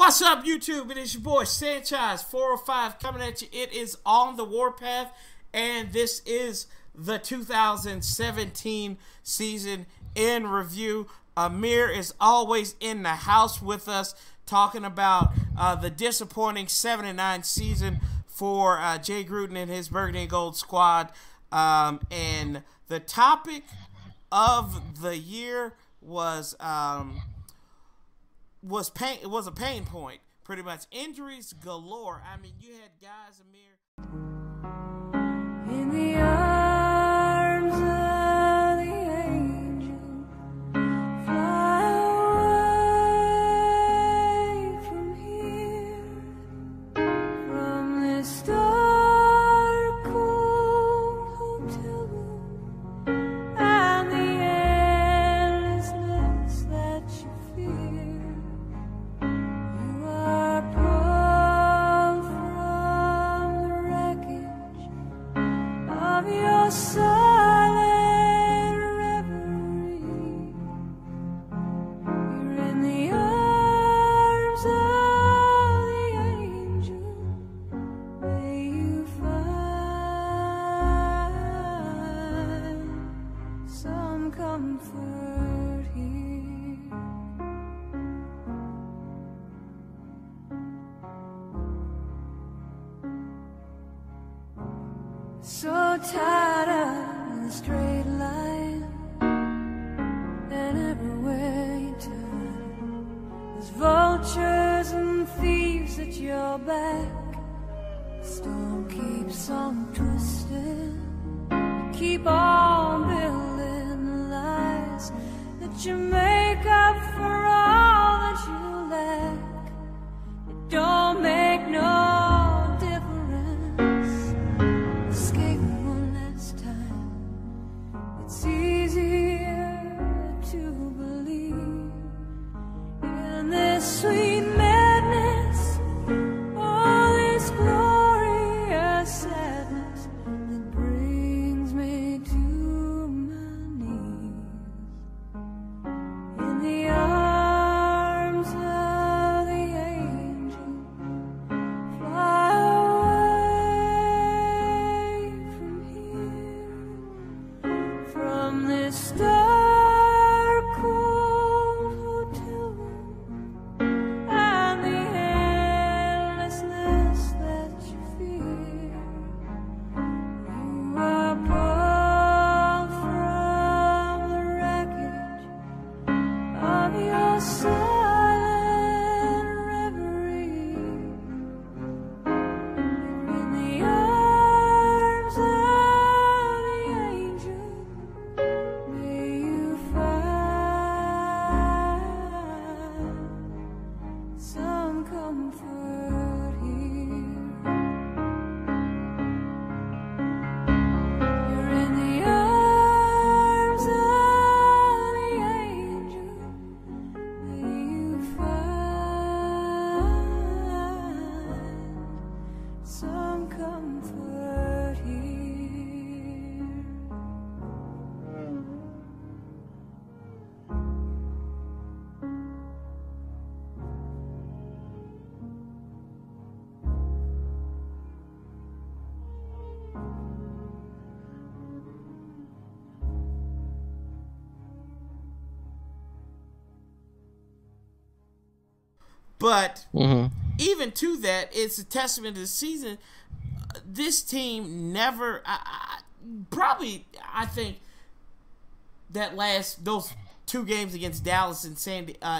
What's up, YouTube? It is your boy Sanchize405 coming at you. It is On the Warpath, and this is the 2017 season in review. Amir is always in the house with us, talking about the disappointing 7-9 season for Jay Gruden and his Burgundy and Gold squad. And the topic of the year was a pain point, pretty much. Injuries galore. I mean, you had guys, Amir, in the arms of the angel, fly away from here, from this dark, cold hotel room, and the endlessness that you fear. You are pulled from the wreckage of your silent reverie. You're in the arms of the angel. May you find some comfort here. So tired of the straight line, and everywhere you turn, there's vultures and thieves at your back. The storm keeps on twisting. You keep on building the lies that you make up for all that you lack. It don't make no difference. Escape one last time. It's easier to believe in this sweet madness, all this glorious sadness that brings me to my knees. In the arms of the angel, fly away from here, from this dark, cold hotel room, and the endlessness that you fear. You are pulled from the wreckage of your silent reverie. You're in the arms of the angel. May you find some comfort here. You're in the arms of the angel. May you find some comfort here. but even to that, it's a testament to the season. This team never, I think that those two games against Dallas and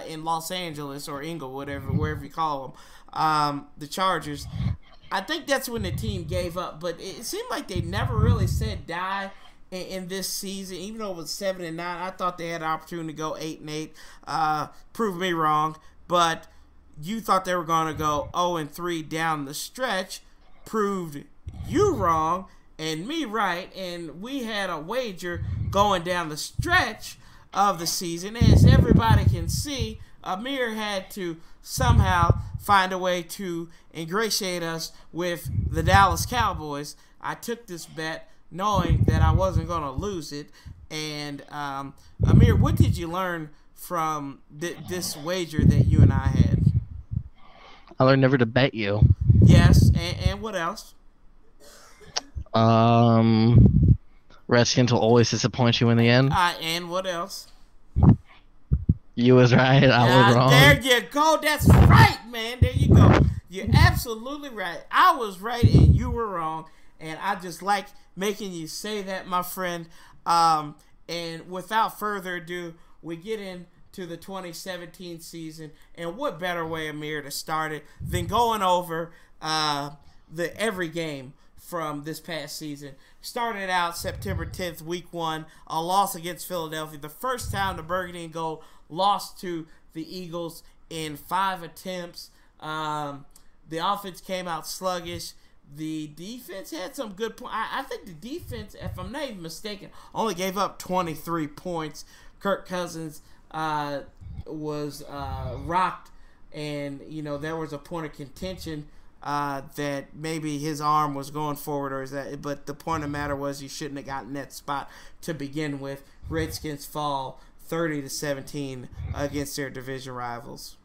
in Los Angeles or Inglewood, wherever you call them, the Chargers, I think that's when the team gave up. But it seemed like they never really said die in this season. Even though it was 7-9, I thought they had an opportunity to go 8-8. Prove me wrong, but you thought they were going to go 0-3 down the stretch. Proved you wrong and me right, and we had a wager going down the stretch of the season. As everybody can see, Amir had to somehow find a way to ingratiate us with the Dallas Cowboys. I took this bet knowing that I wasn't going to lose it. And Amir, what did you learn from this wager that you and I had? learned never to bet you. Yes, and what else? Redskins will always disappoint you in the end. And what else? You was right. I was wrong. There you go. That's right, man. There you go. You're absolutely right. I was right and you were wrong. And I just like making you say that, my friend. And without further ado, we get into the 2017 season. And what better way, Amir, to start it than going over every game from this past season. Started out September 10th, week 1, a loss against Philadelphia. The first time the Burgundy and Gold lost to the Eagles in 5 attempts. The offense came out sluggish. The defense had some good points. I think the defense, if I'm not even mistaken, only gave up 23 points. Kirk Cousins was rocked, and there was a point of contention that maybe his arm was going forward, but the point of the matter was he shouldn't have gotten that spot to begin with. Redskins fall 30-17 against their division rivals.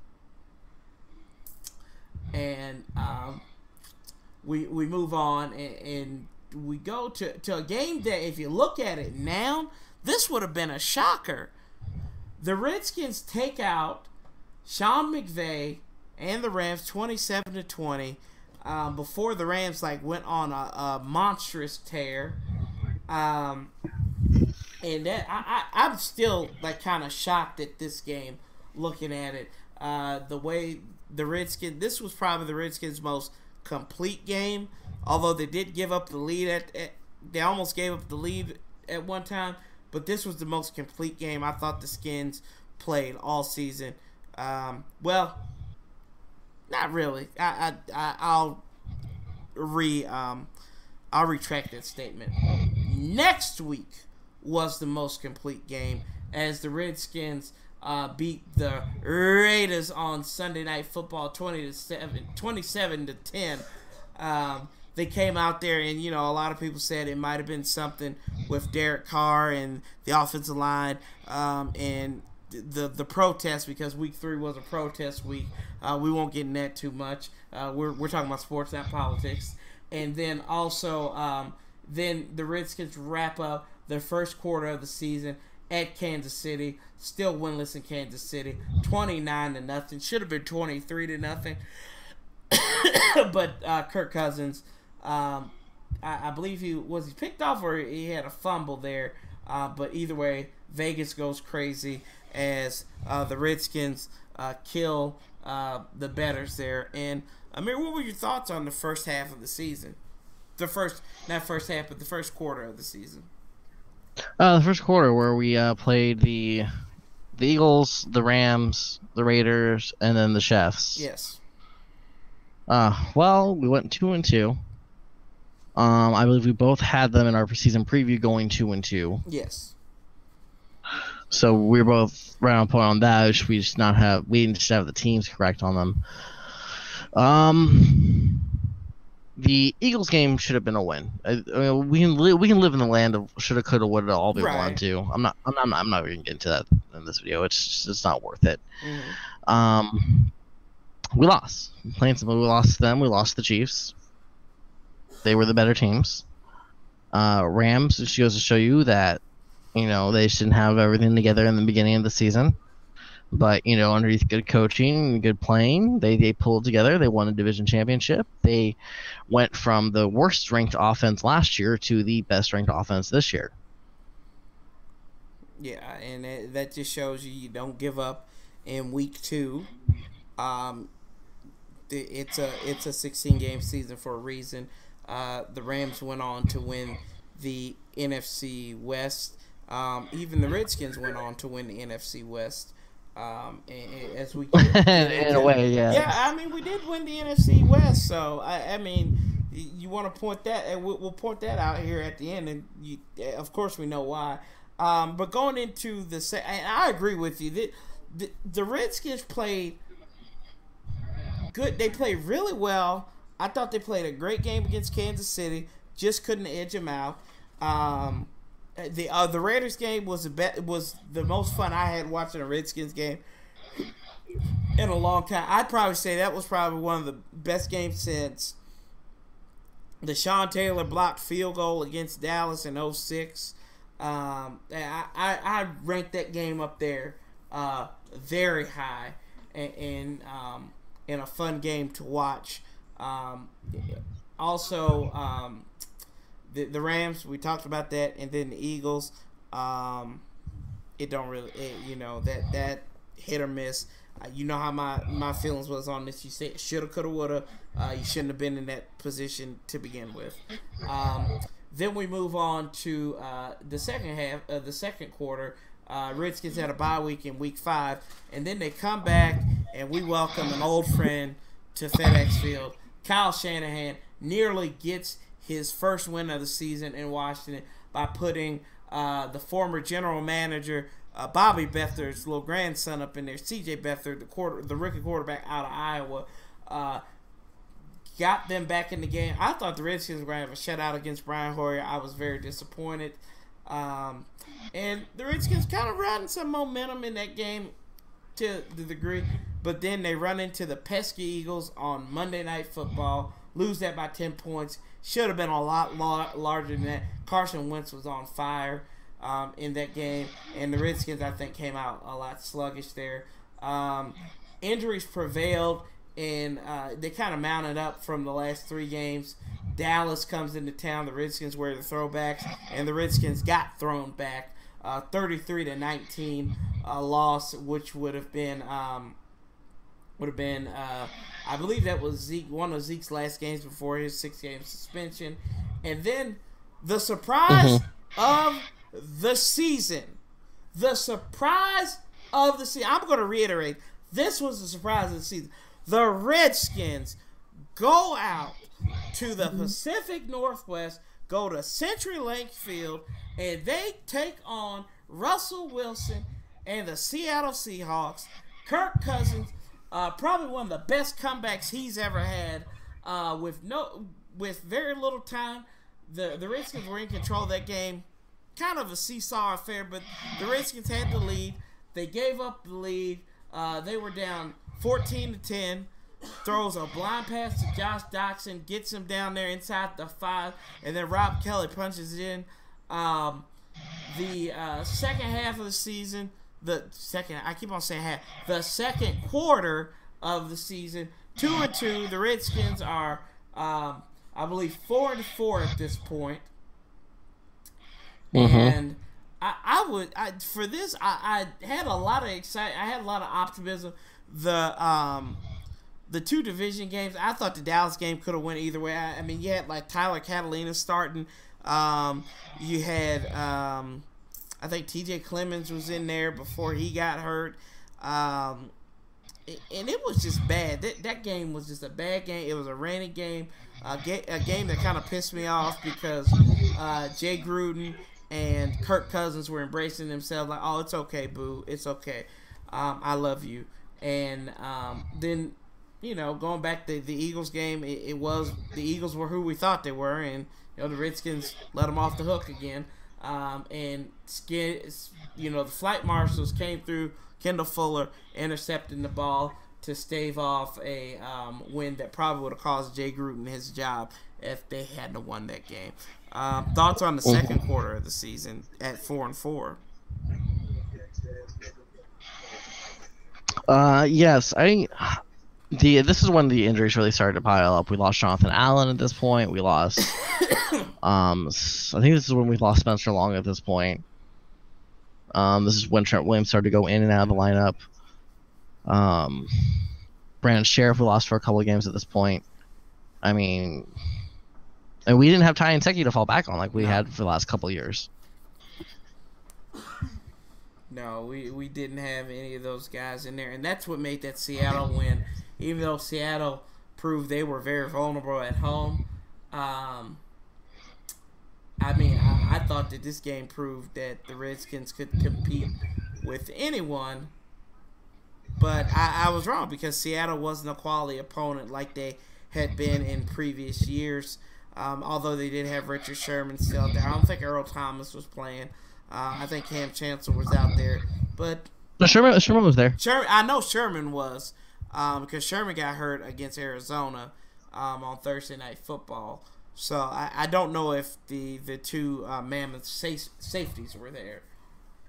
And we move on and we go to a game that, if you look at it now, this would have been a shocker. The Redskins take out Sean McVay and the Rams 27-20 before the Rams went on a monstrous tear. And that I'm still kind of shocked at this game, looking at it. The way the Redskins, this was probably the Redskins' most complete game, although they did give up the lead they almost gave up the lead at one time, but this was the most complete game I thought the Skins played all season. Well, not really. I'll retract that statement. Next week was the most complete game as the Redskins beat the Raiders on Sunday Night Football 27-10. They came out there and, a lot of people said it might have been something with Derek Carr and the offensive line and the protest, because week 3 was a protest week. We won't get in that too much. We're talking about sports, not politics. And then also, then the Redskins wrap up their first quarter of the season at Kansas City, still winless in Kansas City, 29-0. Should have been 23-0. But Kirk Cousins, I believe he picked off or he had a fumble there. But either way, Vegas goes crazy as the Redskins kill the bettors there. And Amir, what were your thoughts on the first half of the season? Not first half, but the first quarter of the season. The first quarter, where we played the Eagles, the Rams, the Raiders, and then the Chiefs. Yes. Well, we went 2-2. I believe we both had them in our season preview going 2-2. Yes. So we were both right on point on that. We didn't just have the teams correct on them. The Eagles game should have been a win. We can live in the land of shoulda, coulda, woulda, all we want to. I'm not going to get into that in this video. It's not worth it. Mm-hmm. We lost. Plain simple, we lost to them. We lost to the Chiefs. They were the better teams. Rams, which goes to show you that they shouldn't have everything together in the beginning of the season. But, underneath good coaching and good playing, they pulled together. They won a division championship. They went from the worst-ranked offense last year to the best-ranked offense this year. Yeah, and that just shows you don't give up in week 2. It's a 16-game season for a reason. The Rams went on to win the NFC West. Even the Redskins went on to win the NFC West. As we in a way, yeah. Yeah, I mean, we did win the NFC West, so I mean, you want to point that, and we'll point that out here at the end, and of course we know why. But going into and I agree with you. The Redskins played good. They played really well. I thought they played a great game against Kansas City. Just couldn't edge them out. The Raiders game was the most fun I had watching a Redskins game in a long time. I'd probably say that was probably one of the best games since the Sean Taylor blocked field goal against Dallas in 06. I ranked that game up there very high and a fun game to watch. Also, the Rams, we talked about that, and then the Eagles. It don't really, that hit or miss. You know how my feelings was on this. You said shoulda, coulda, woulda. You shouldn't have been in that position to begin with. Then we move on to the second half of the second quarter. Redskins had a bye week in week 5, and then they come back, and we welcome an old friend to FedEx Field. Kyle Shanahan nearly gets his first win of the season in Washington by putting the former general manager Bobby Beathard's little grandson up in there. C.J. Beathard, the rookie quarterback out of Iowa, got them back in the game. I thought the Redskins were going to have a shutout against Brian Hoyer. I was very disappointed. And the Redskins kind of riding some momentum in that game to the degree, but then they run into the pesky Eagles on Monday Night Football, lose that by 10 points. Should have been a lot larger than that. Carson Wentz was on fire in that game, and the Redskins, I think, came out a lot sluggish there. Injuries prevailed, and they kind of mounted up from the last 3 games. Dallas comes into town. The Redskins wear the throwbacks, and the Redskins got thrown back. 33-19 loss, which would have been I believe that was one of Zeke's last games before his 6-game suspension. And then the surprise of the season. The surprise of the season. I'm going to reiterate, this was the surprise of the season. The Redskins go out to the Pacific Northwest, go to CenturyLink Field, and they take on Russell Wilson and the Seattle Seahawks. Kirk Cousins, probably one of the best comebacks he's ever had, with very little time. The Redskins were in control of that game. Kind of a seesaw affair, but the Redskins had the lead. They gave up the lead. They were down 14-10. Throws a blind pass to Josh Doxson, gets him down there inside the 5, and then Rob Kelly punches it in. The second half of the season, the second quarter of the season, 2-2. The Redskins are, I believe, 4-4 at this point. And I had a lot of excitement. I had a lot of optimism. The 2 division games, I thought the Dallas game could have went either way. I mean, you had like Tyler Catalina starting. You had, I think T.J. Clemens was in there before he got hurt. And it was just bad. That game was just a bad game. It was a rainy game. A game that kind of pissed me off because Jay Gruden and Kirk Cousins were embracing themselves like, oh, it's okay, boo. It's okay. I love you. And then, going back to the Eagles game, it was the Eagles were who we thought they were, and the Redskins let them off the hook again. And the flight marshals came through. Kendall Fuller intercepting the ball to stave off a win that probably would have cost Jay Gruden his job if they hadn't won that game. Thoughts on the second quarter of the season at 4-4? Yes, this is when the injuries really started to pile up. We lost Jonathan Allen at this point. We lost, I think this is when we lost Spencer Long at this point. This is when Trent Williams started to go in and out of the lineup. Brandon Sheriff we lost for a couple of games at this point. I mean, and we didn't have Ty and Secchi to fall back on like we had for the last couple of years. No, we didn't have any of those guys in there, and that's what made that Seattle win. Even though Seattle proved they were very vulnerable at home, I thought that this game proved that the Redskins could compete with anyone, but I was wrong because Seattle wasn't a quality opponent like they had been in previous years. Although they did have Richard Sherman still out there. I don't think Earl Thomas was playing. I think Cam Chancellor was out there, but Sherman was there. I know Sherman was. because Sherman got hurt against Arizona on Thursday Night Football. So I don't know if the two mammoth safeties were there.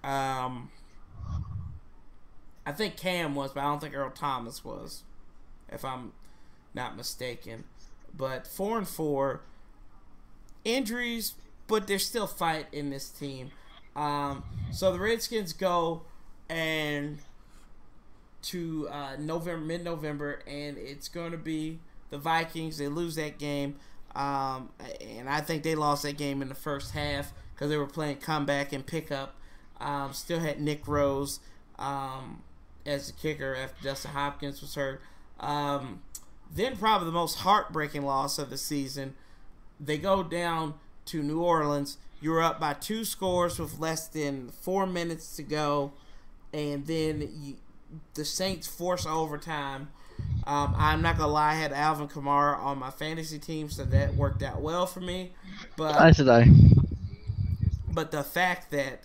I think Cam was, but I don't think Earl Thomas was, if I'm not mistaken. But 4-4, injuries, but there's still fight in this team. So the Redskins go and to mid-November, and it's going to be the Vikings. They lose that game, and I think they lost that game in the first half because they were playing comeback and pickup. Still had Nick Rose as the kicker after Justin Hopkins was hurt. Then probably the most heartbreaking loss of the season. They go down to New Orleans. You're up by 2 scores with less than 4 minutes to go, and then the Saints force overtime. I'm not gonna lie, I had Alvin Kamara on my fantasy team, so that worked out well for me. But the fact that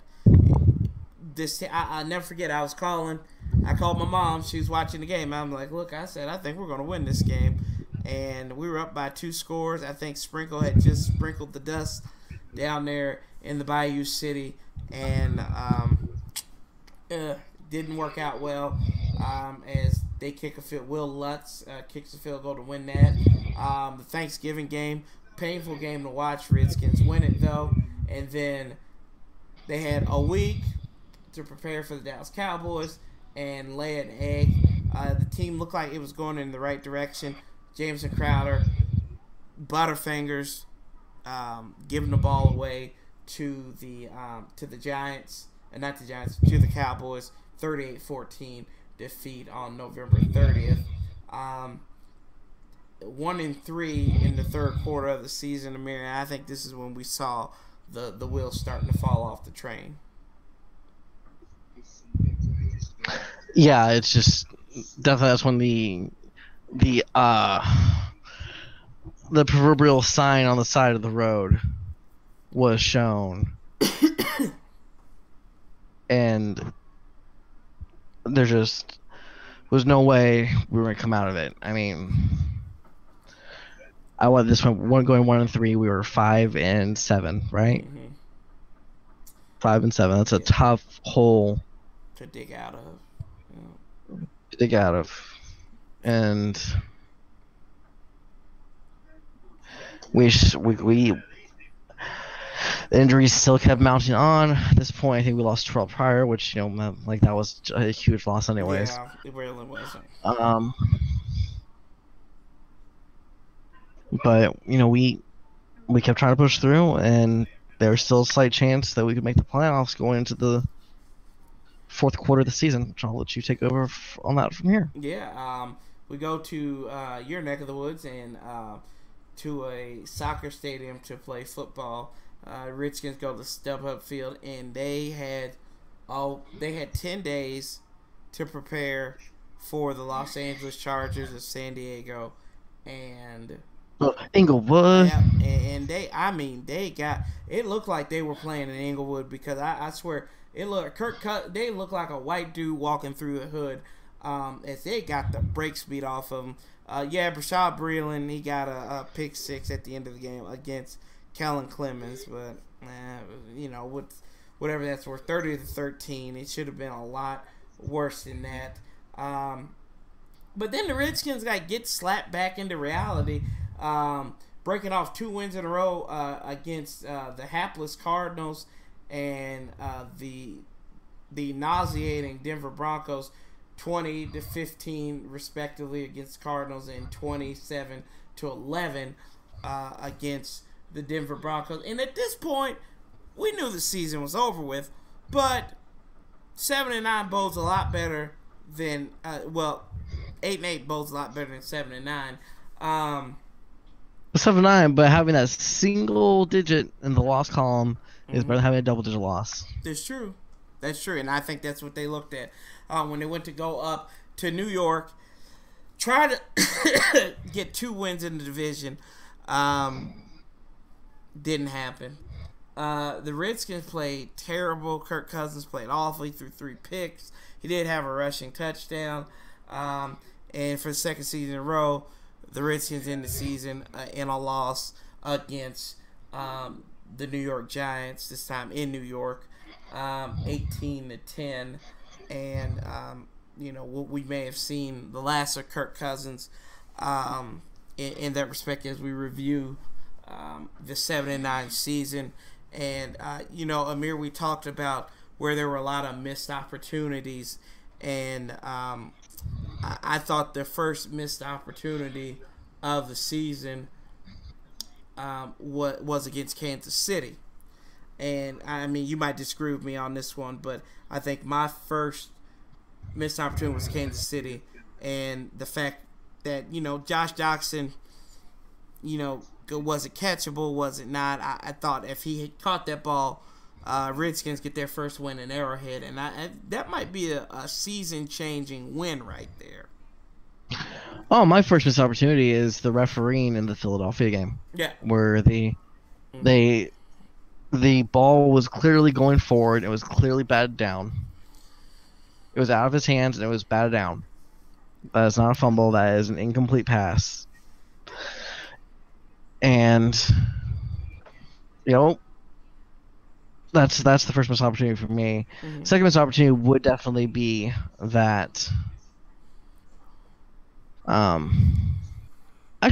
I never forget. I called my mom. She was watching the game. I'm like, look, I said, I think we're going to win this game. And we were up by 2 scores. I think Sprinkle had just sprinkled the dust down there in the Bayou City. And didn't work out well as they kick a field. Will Lutz kicks a field goal to win that. The Thanksgiving game, painful game to watch. Redskins win it, though. And then they had a week to prepare for the Dallas Cowboys and lay an egg. The team looked like it was going in the right direction. Jameson Crowder, Butterfingers, giving the ball away to the Giants, to the Cowboys. 38-14 defeat on November 30th. 1-3 in the third quarter of the season, Amir. And I think this is when we saw the wheels starting to fall off the train. Yeah, it's just definitely that's when the proverbial sign on the side of the road was shown, and there just was no way we were gonna come out of it. I mean, I went this one going 1-3. We were 5-7, right? Mm-hmm. 5-7. That's a tough hole to dig out of. And the injuries still kept mounting on. At this point, I think we lost 12 prior, which that was a huge loss anyways. Yeah, it really wasn't. But we kept trying to push through, and there was still a slight chance that we could make the playoffs going into the fourth quarter of the season, which I'll let you take over on that from here. Yeah, we go to your neck of the woods and to a soccer stadium to play football. Redskins go to StubHub Field, and they had 10 days to prepare for the Los Angeles Chargers of San Diego, and Inglewood. Yeah, and they got it. Looked like they were playing in Inglewood because I swear they looked like a white dude walking through the hood. As they got the brake speed off of them. Brashad Breeland, he got a pick 6 at the end of the game against Kellen Clemens, but whatever that's worth, 30-13. It should have been a lot worse than that. But then the Redskins get slapped back into reality, breaking off 2 wins in a row against the hapless Cardinals and the nauseating Denver Broncos, 20-15 respectively against the Cardinals, and 27-11 against the Denver Broncos. And at this point, we knew the season was over with, but 7-9 bodes a lot better than 8-8 bodes a lot better than 7-9. 7-9, but having that single digit in the loss column is better than having a double-digit loss. That's true, and I think that's what they looked at when they went to go up to New York, try to get 2 wins in the division. Didn't happen. The Redskins played terrible. Kirk Cousins played awful. He threw 3 picks. He did have a rushing touchdown. And for the second season in a row, the Redskins end the season in a loss against the New York Giants, this time in New York, 18-10. And, what we may have seen the last of Kirk Cousins in that respect as we review the 7-9 season. And, Amir, we talked about where there were a lot of missed opportunities. And I thought the first missed opportunity of the season was against Kansas City. And, I mean, you might disagree with me on this one, but I think my first missed opportunity was Kansas City. And the fact that, Josh Doctson, was it catchable, was it not? I thought if he had caught that ball, Redskins get their first win in Arrowhead. And that might be a season-changing win right there. Oh, my first missed opportunity is the refereeing in the Philadelphia game. Yeah. Where the ball was clearly going forward. It was clearly batted down. It was out of his hands, and it was batted down. That is not a fumble. That is an incomplete pass. And, that's the first missed opportunity for me. Mm-hmm. Second missed opportunity would definitely be that... Actually,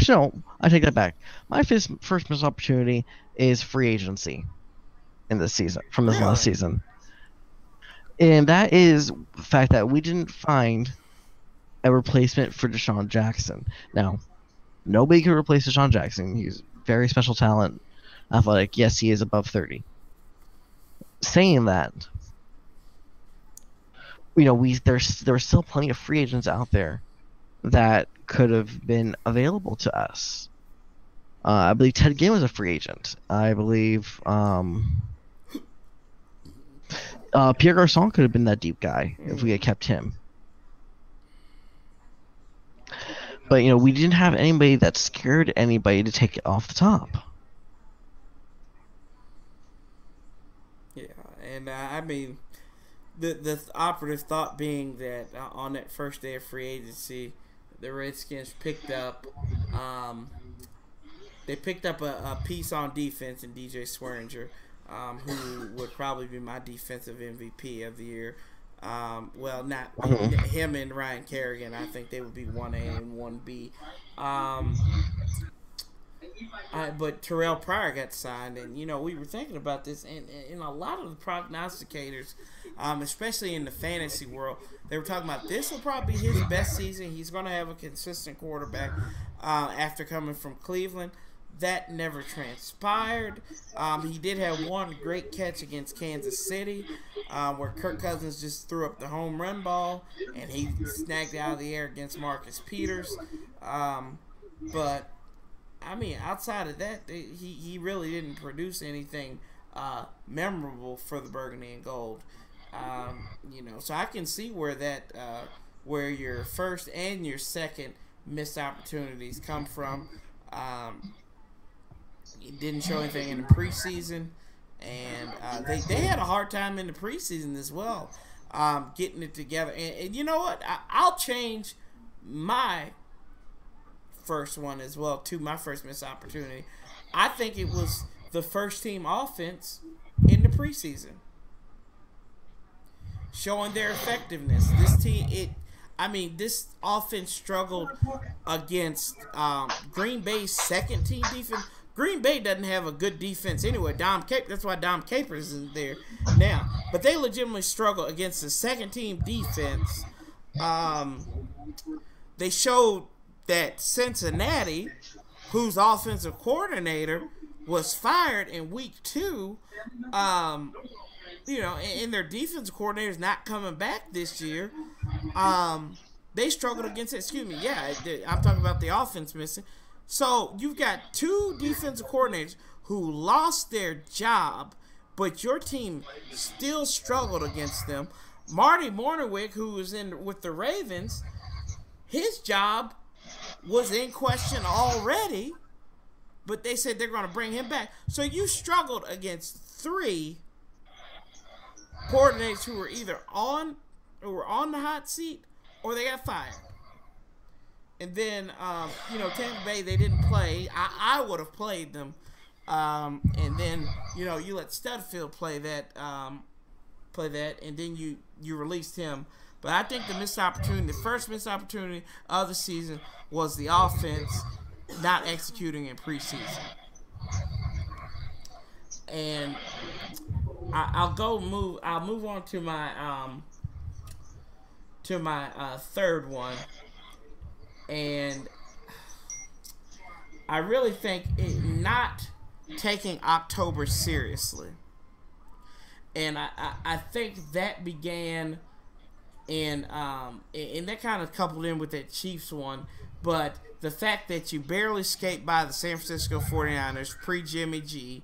no, I take that back. My first missed opportunity is free agency in this season, from this last season. And that is the fact that we didn't find a replacement for Deshaun Jackson. Now, nobody could replace Deshaun Jackson. He's very special talent, athletic. Yes, he is above 30. Saying that, there were still plenty of free agents out there that could have been available to us. I believe Ted Ginn was a free agent. I believe Pierre Garçon could have been that deep guy if we had kept him. But, we didn't have anybody that scared anybody to take it off the top. Yeah, and I mean, the operative thought being that on that first day of free agency, the Redskins picked up a piece on defense in DJ Swearinger, who would probably be my defensive MVP of the year. Well, not him and Ryan Kerrigan. I think they would be 1A and 1B. But Terrell Pryor got signed, and we were thinking about this, and a lot of the prognosticators, especially in the fantasy world, they were talking about this will probably be his best season. He's going to have a consistent quarterback after coming from Cleveland. That never transpired. He did have one great catch against Kansas City, where Kirk Cousins just threw up the home run ball, and he snagged it out of the air against Marcus Peters. But I mean, outside of that, he really didn't produce anything memorable for the Burgundy and Gold. So I can see where that where your first and your second missed opportunities come from. He didn't show anything in the preseason, and they had a hard time in the preseason as well, getting it together. And you know what? I'll change my first one as well to my first missed opportunity. I think it was the first team offense in the preseason showing their effectiveness. This offense struggled against Green Bay's second team defense. Green Bay doesn't have a good defense anyway. That's why Dom Capers isn't there now. But they legitimately struggle against the second team defense. They showed that Cincinnati, whose offensive coordinator was fired in week 2, and their defensive coordinator is not coming back this year. They struggled against it. I'm talking about the offense missing. So you've got 2 defensive coordinators who lost their job, but your team still struggled against them. Marty Morningwig, who was with the Ravens, his job was in question already, but they said they're going to bring him back. So you struggled against 3 coordinators who were either on the hot seat or they got fired. And then, Tampa Bay, they didn't play. I would have played them. And then, you let Studfield play that, and then you released him. But I think the first missed opportunity of the season was the offense not executing in preseason. And I'll move on to my third one, and I really think not taking October seriously, and I think that began and that kind of coupled in with that Chiefs one, but the fact that you barely escaped by the San Francisco 49ers pre-Jimmy G,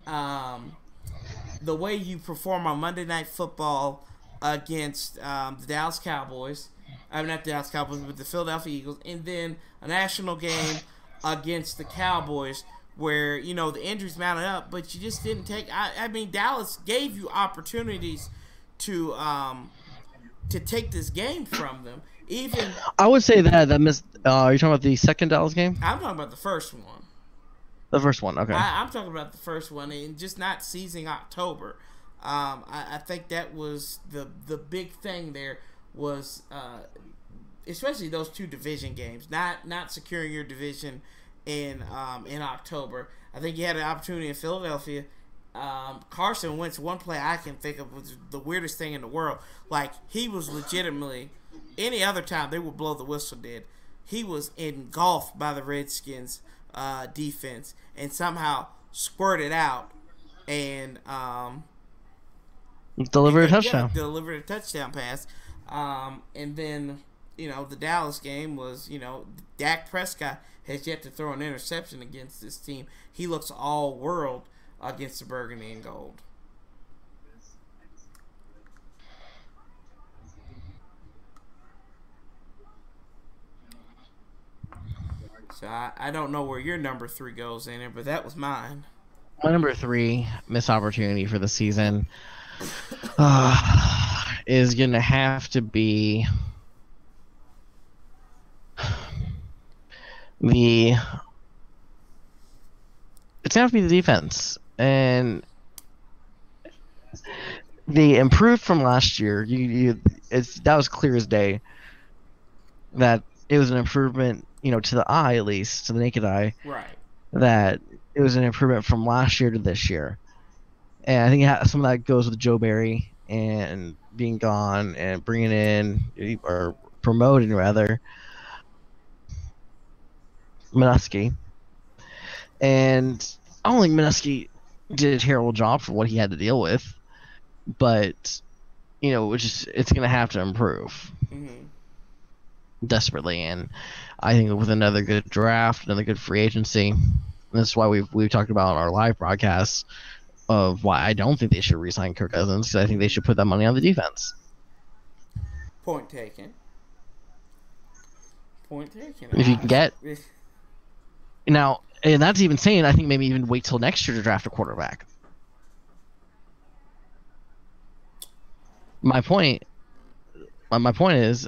the way you perform on Monday Night Football against the Dallas Cowboys, not the Dallas Cowboys, but the Philadelphia Eagles, and then a national game against the Cowboys where, the injuries mounted up, but you just didn't take. I mean, Dallas gave you opportunities to take this game from them. Even I would say that missed. Are you talking about the second Dallas game? I'm talking about the first one. The first one, okay. I'm talking about the first one, and just not seizing October. I think that was the big thing there was, especially those two division games, not securing your division in October. I think you had an opportunity in Philadelphia. Carson Wentz, one play I can think of was the weirdest thing in the world. Like, he was legitimately, any other time they would blow the whistle dead. He was engulfed by the Redskins defense and somehow squirted out and delivered a touchdown. Delivered a touchdown pass. And then, the Dallas game was, Dak Prescott has yet to throw an interception against this team. He looks all world against the burgundy and gold. So I don't know where your number 3 goes in it, but that was mine. My number 3 missed opportunity for the season is going to have to be the defense. And they improved from last year. That was clear as day that it was an improvement, to the eye, at least, to the naked eye. Right. That it was an improvement from last year to this year. And I think some of that goes with Joe Barry and being gone and bringing in, or promoting rather, Minuski. And I don't think Minuski did a terrible job for what he had to deal with, but it's going to have to improve desperately. And I think with another good draft, another good free agency, that's why we've talked about on our live broadcasts of why I don't think they should re-sign Kirk Cousins, because I think they should put that money on the defense. Point taken. If you can get now. And that's even saying, I think maybe even wait till next year to draft a quarterback. My point is,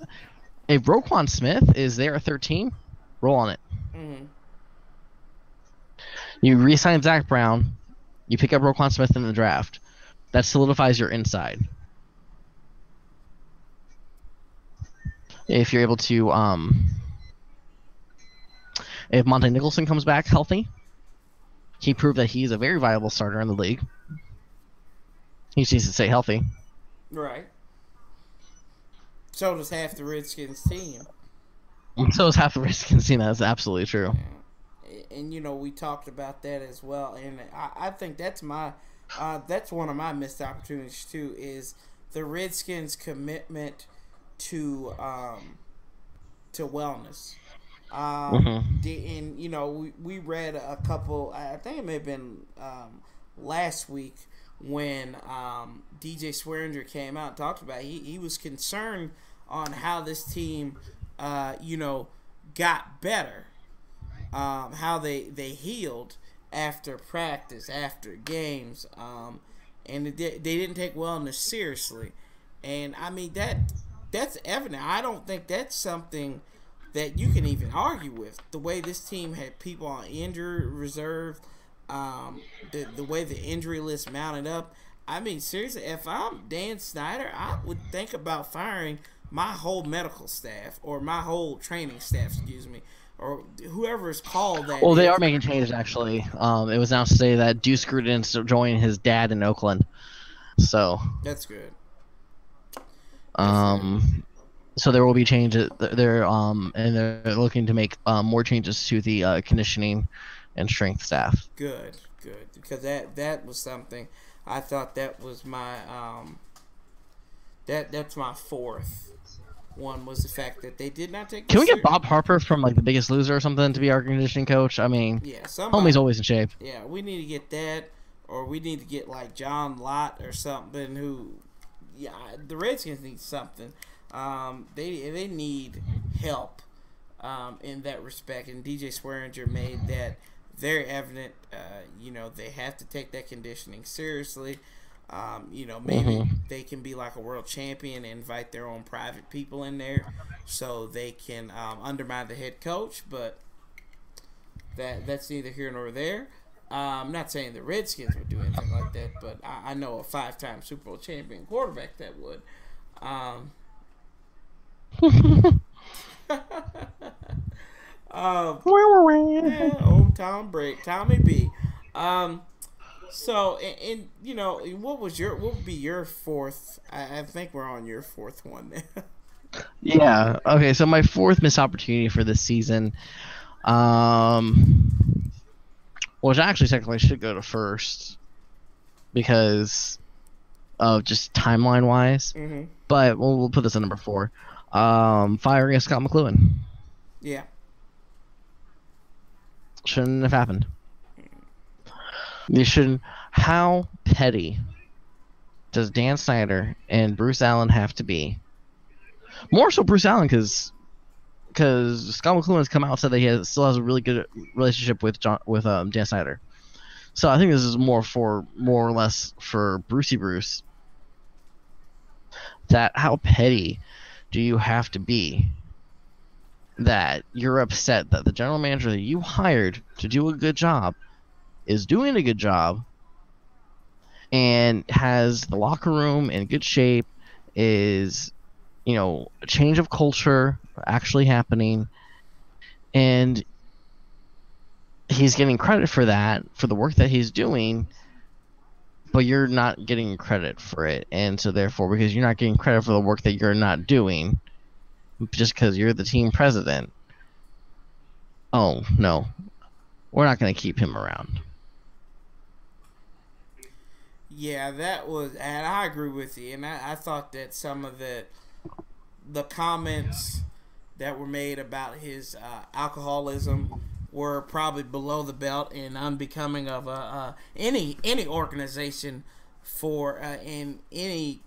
if Roquan Smith is there at 13, roll on it. Mm-hmm. You re-sign Zach Brown, you pick up Roquan Smith in the draft. That solidifies your inside. If you're able to, if Monte Nicholson comes back healthy, he proved that he's a very viable starter in the league. He just needs to stay healthy. Right. So does half the Redskins team. So does half the Redskins team. That's absolutely true. Yeah. And we talked about that as well. And I think that's that's one of my missed opportunities too. Is the Redskins' commitment to wellness. And we read a couple. I think it may have been last week when DJ Swearinger came out and talked about it. He was concerned on how this team, got better, how they healed after practice, after games, and they didn't take wellness seriously. And I mean that's evident. I don't think that's something that you can even argue with. The way this team had people on injury reserve, the way the injury list mounted up. I mean, seriously, if I'm Dan Snyder, I would think about firing my whole medical staff or my whole training staff, excuse me, or whoever is called that. Well, they are making changes, actually. It was announced today that Deuce Gruden's joining his dad in Oakland. So that's good. So there will be changes. They're looking to make more changes to the conditioning and strength staff. Good, because that was something I thought that was my that's my fourth one, was the fact that they did not take. Can we get Bob Harper from like The Biggest Loser or something to be our conditioning coach? I mean, yeah, homie's always in shape. Yeah, we need to get that, or we need to get like John Lott or something. Who, yeah, the Redskins need something. They need help in that respect, and DJ Swearinger made that very evident. They have to take that conditioning seriously. Maybe they can be like a world champion and invite their own private people in there so they can undermine the head coach, but that's neither here nor there. I'm not saying the Redskins would do anything like that, but I know a 5-time Super Bowl champion quarterback that would. Old Tommy B. So, what would be your fourth? I think we're on your fourth one now. Yeah. Okay. So my fourth missed opportunity for this season, which actually technically should go to first because of just timeline wise. Mm-hmm. But we'll put this at number 4. Firing Scott McCloughan. Yeah. Shouldn't have happened. They shouldn't. How petty does Dan Snyder and Bruce Allen have to be? More so Bruce Allen, because Scott McCloughan has come out and said that he still has a really good relationship with Dan Snyder. So I think this is more or less for Brucey Bruce. That how petty do you have to be that you're upset that the general manager that you hired to do a good job is doing a good job and has the locker room in good shape, is a change of culture actually happening, and he's getting credit for that, for the work that he's doing, but you're not getting credit for it. And so therefore, because you're not getting credit for the work that you're not doing just because you're the team president, oh no, we're not going to keep him around. Yeah, that was, and I agree with you. And I thought that some of the comments that were made about his alcoholism were probably below the belt and unbecoming of any organization for in any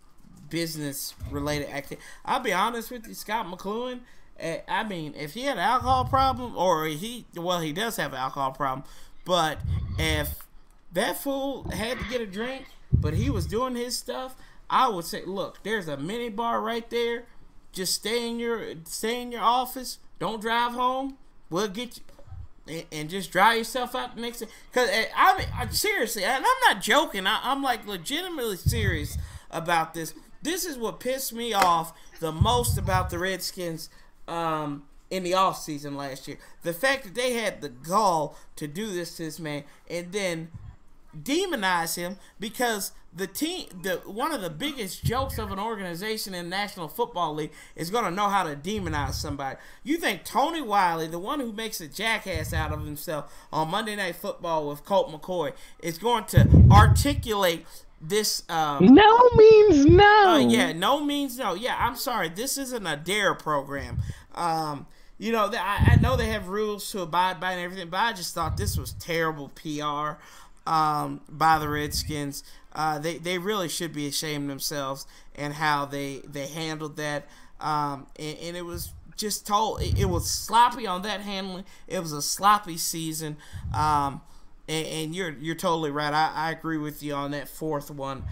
business related activity. I'll be honest with you, Scott McCloughan. I mean, if he had an alcohol problem, or he does have an alcohol problem, but if that fool had to get a drink, but he was doing his stuff, I would say, look, there's a mini bar right there. Just stay in your office. Don't drive home. We'll get you, and just dry yourself out the next day. Because I'm seriously, and I'm not joking. I'm like legitimately serious about this. This is what pissed me off the most about the Redskins in the offseason last year. The fact that they had the gall to do this to this man and then demonize him, because one of the biggest jokes of an organization in the National Football League is going to know how to demonize somebody. You think Tony Wiley, the one who makes a jackass out of himself on Monday Night Football with Colt McCoy, is going to articulate this? No means no. Yeah, no means no. Yeah, I'm sorry. This isn't a dare program. I know they have rules to abide by and everything, but I just thought this was terrible PR by the Redskins. They really should be ashamed of themselves and how they handled that. And it was just it was sloppy on that handling. It was a sloppy season. And you're totally right. I agree with you on that fourth one.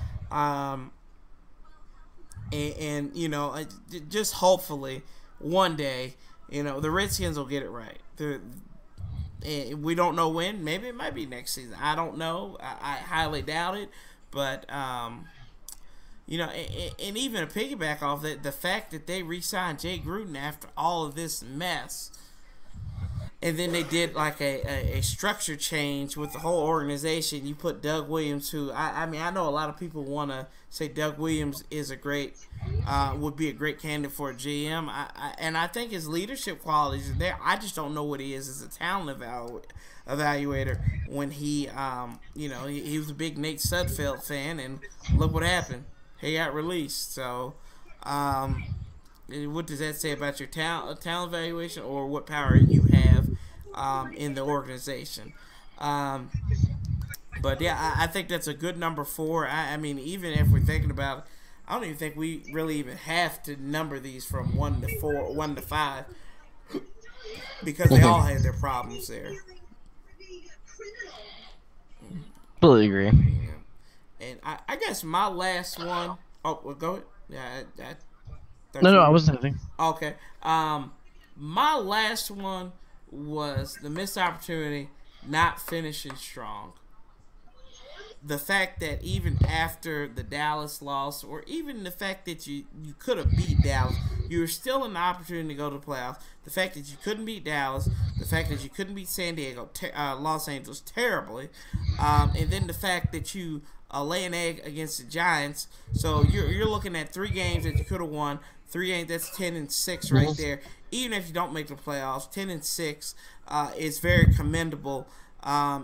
Just hopefully one day the Redskins will get it right. We don't know when. Maybe it might be next season. I don't know. I highly doubt it. But and even to piggyback off that, the fact that they re-signed Jay Gruden after all of this mess, and then they did like a structure change with the whole organization. You put Doug Williams, who I know a lot of people want to say Doug Williams is would be a great candidate for a GM. And I think his leadership qualities are there. I just don't know what he is as a talent evaluator. When he was a big Nate Sudfeld fan, and look what happened. He got released. So, what does that say about your talent evaluation, or what power you have in the organization? But yeah, I think that's a good number 4. I mean, even if we're thinking about it, I don't even think we really even have to number these from 1 to 4, 1 to 5, because they all have their problems there. Fully agree. Yeah. And I guess my last one. Oh, well, go ahead. Yeah. No, I wasn't anything. Okay. My last one was the missed opportunity, not finishing strong. The fact that even after the Dallas loss, or even the fact that you could have beat Dallas, you were still in the opportunity to go to the playoffs. The fact that you couldn't beat Dallas, the fact that you couldn't beat San Diego, Los Angeles terribly, and then the fact that you lay an egg against the Giants. So you're looking at 3 games that you could have won. 3 games, that's 10-6 right there. Even if you don't make the playoffs, 10-6 is very commendable.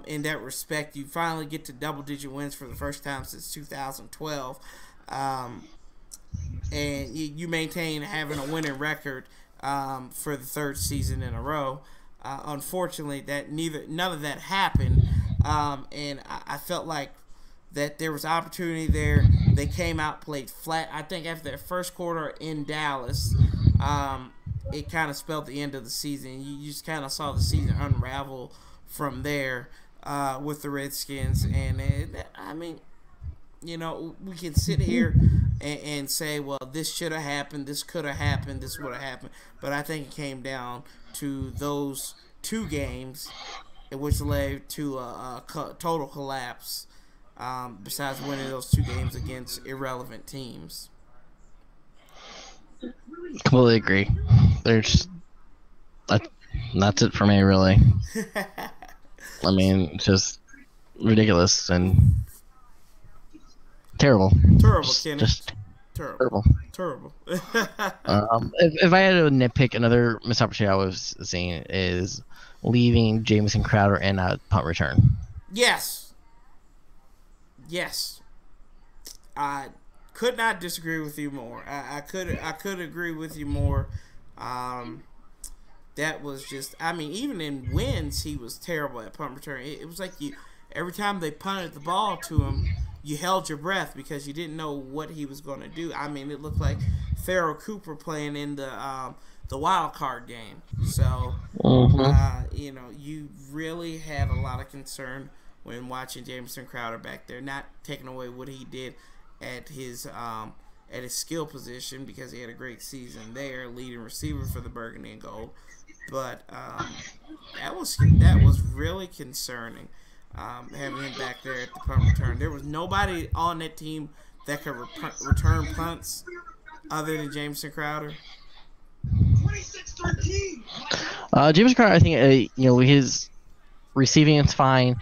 In that respect, you finally get to double-digit wins for the first time since 2012, and you maintain having a winning record for the 3rd season in a row. Unfortunately, none of that happened, and I felt like that there was opportunity there. They came out, played flat. I think after their first quarter in Dallas, it kind of spelled the end of the season. You just kind of saw the season unravel from there with the Redskins. And we can sit here and say, well, this should have happened, this could have happened, this would have happened. But I think it came down to those 2 games, which led to a total collapse, besides winning those 2 games against irrelevant teams. Completely agree. That's it for me, really. I mean, just ridiculous and terrible. Terrible, Kenny. Just terrible. If I had to nitpick, another missed opportunity I was seeing is leaving Jamison Crowder in a punt return. Yes. I could not disagree with you more. I could agree with you more. That was just, even in wins, he was terrible at punt return. It was like every time they punted the ball to him, you held your breath because you didn't know what he was going to do. It looked like Farrell Cooper playing in the wild card game. So, you really have a lot of concern when watching Jamison Crowder back there, not taking away what he did at his skill position, because he had a great season there, leading receiver for the Burgundy and Gold. But that was really concerning, having him back there at the punt return. There was nobody on that team that could return punts other than Jamison Crowder. 26-13. Jamison Crowder, I think his receiving is fine.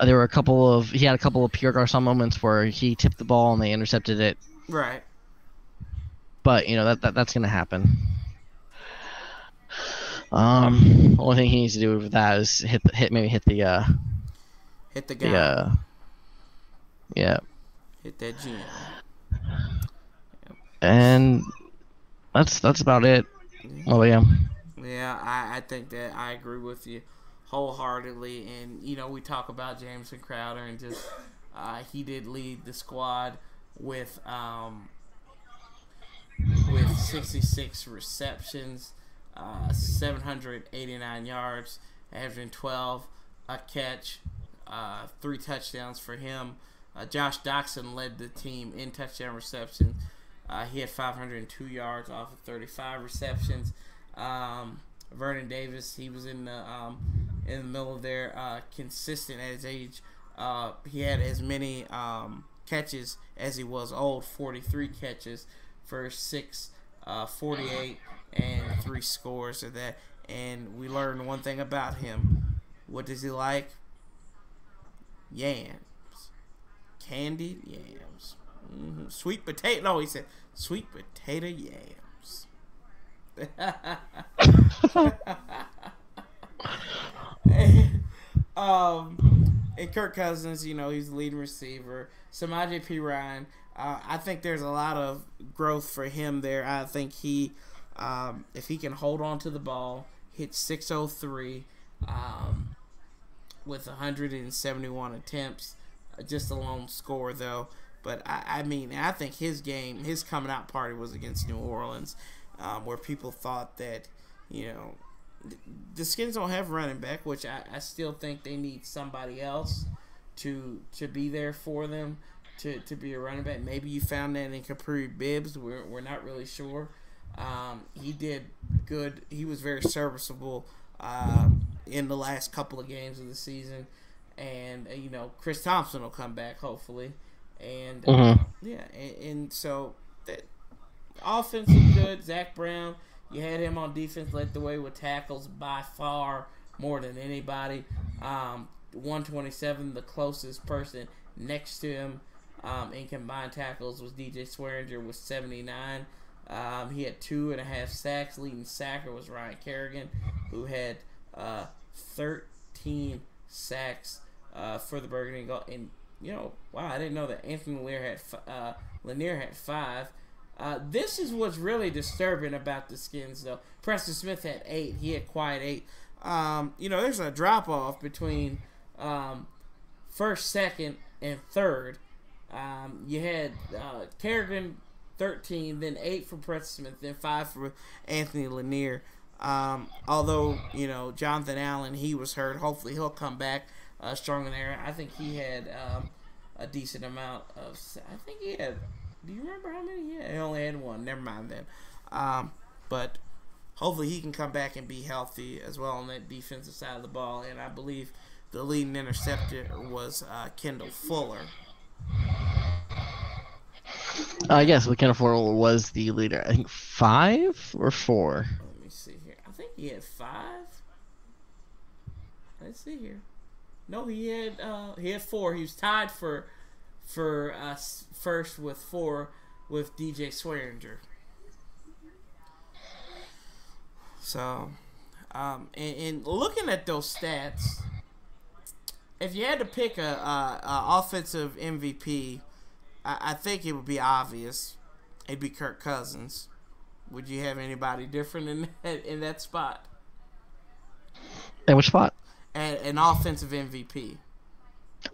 He had a couple of Pierre Garçon moments where he tipped the ball and they intercepted it. Right. But that's gonna happen. Only thing he needs to do with that is hit the guy. Yeah. Hit that GM. And that's about it. Oh yeah. Yeah, I think that I agree with you wholeheartedly. And we talk about Jamison Crowder, and just he did lead the squad with 66 receptions, 789 yards, averaging 12 a catch, 3 touchdowns for him. Josh Doxson led the team in touchdown reception. He had 502 yards off of 35 receptions. Vernon Davis, he was in the middle of there, consistent at his age. He had as many catches as he was old, 43 catches for 48 and 3 scores of that. And we learned one thing about him. What does he like? Yams. Candied yams. Sweet potato. No, he said sweet potato yams. And Kirk Cousins, he's the leading receiver. Samaje Perine, I think there's a lot of growth for him there. I think he, if he can hold on to the ball, hit 603 with 171 attempts, just a lone score though. But I think his coming out party was against New Orleans, where people thought that, the Skins don't have running back, which I still think they need somebody else to be there for them, to be a running back. Maybe you found that in Kapri Bibbs. We're not really sure. He did good. He was very serviceable in the last couple of games of the season. And, Chris Thompson will come back, hopefully. And, and so that offense is good. Zach Brown, you had him on defense, led the way with tackles by far more than anybody. 127, the closest person next to him in combined tackles was DJ Swearinger with 79. He had 2.5 sacks. Leading sacker was Ryan Kerrigan, who had 13 sacks for the Burgundy Gold. And, wow, I didn't know that Anthony Lanier had 5. This is what's really disturbing about the Skins, though. Preston Smith had 8. He had quiet 8. There's a drop-off between first, second, and third. You had Kerrigan 13, then 8 for Preston Smith, then 5 for Anthony Lanier. Although, Jonathan Allen, he was hurt. Hopefully he'll come back stronger there. I think he had a decent amount of... I think he had... Do you remember how many he had? He only had 1. Never mind then. But hopefully he can come back and be healthy as well on that defensive side of the ball. And I believe the leading interceptor was Kendall Fuller. Yes, Kendall Fuller was the leader. I think 5 or 4. Let me see here. I think he had 5. Let's see here. No, he had 4. He was tied for first with 4 with DJ Swearinger. So, and looking at those stats, if you had to pick a offensive MVP, I think it would be obvious. It'd be Kirk Cousins. Would you have anybody different in that spot? In which spot? An offensive MVP.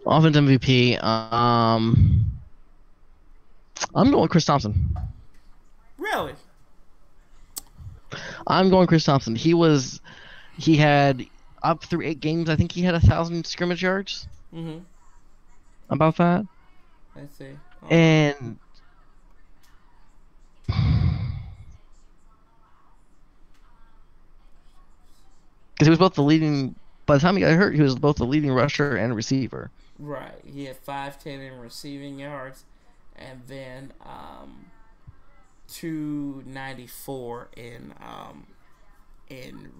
Offensive MVP. I'm going with Chris Thompson. Really? I'm going Chris Thompson. He had up through 8 games. I think he had 1,000 scrimmage yards. Mm-hmm. About that. I see. Oh. And because he was both the leading. By the time he got hurt, he was both the leading rusher and receiver. Right. He had 510 in receiving yards, and then 294 in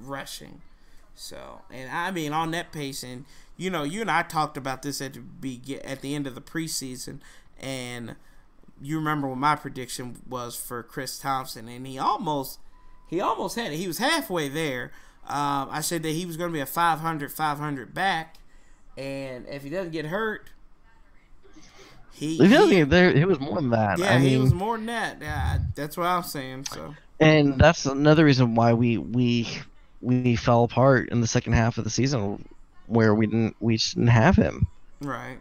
rushing. So, and on that pace, and you and I talked about this at the end of the preseason, and you remember what my prediction was for Chris Thompson, and he almost had it. He was halfway there. I said that he was going to be a 500 back, and if he doesn't get hurt, he was more than that. Yeah, he was more than that. Yeah, that's what I'm saying. So, and that's another reason why we fell apart in the second half of the season, where we just didn't have him. Right.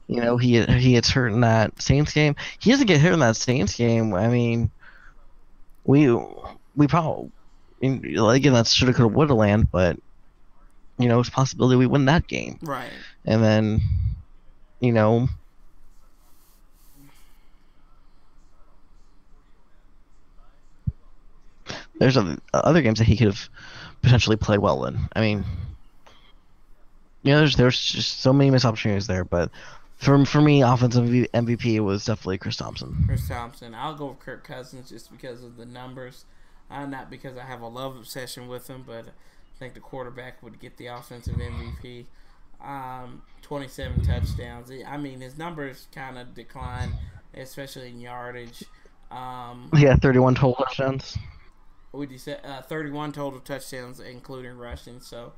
He gets hurt in that Saints game. He doesn't get hurt in that Saints game. I mean, we probably. Again, that's shoulda, coulda, woulda land, but it's a possibility we win that game. Right. And then, there's other games that he could have potentially play well in. I mean, there's just so many missed opportunities there, but for me, offensive MVP was definitely Chris Thompson. Chris Thompson. I'll go with Kirk Cousins just because of the numbers, not because I have a love obsession with him, but I think the quarterback would get the offensive MVP. 27 touchdowns. I mean, his numbers kind of decline, especially in yardage. Yeah, 31 total touchdowns. What did you say? 31 total touchdowns, including rushing. So,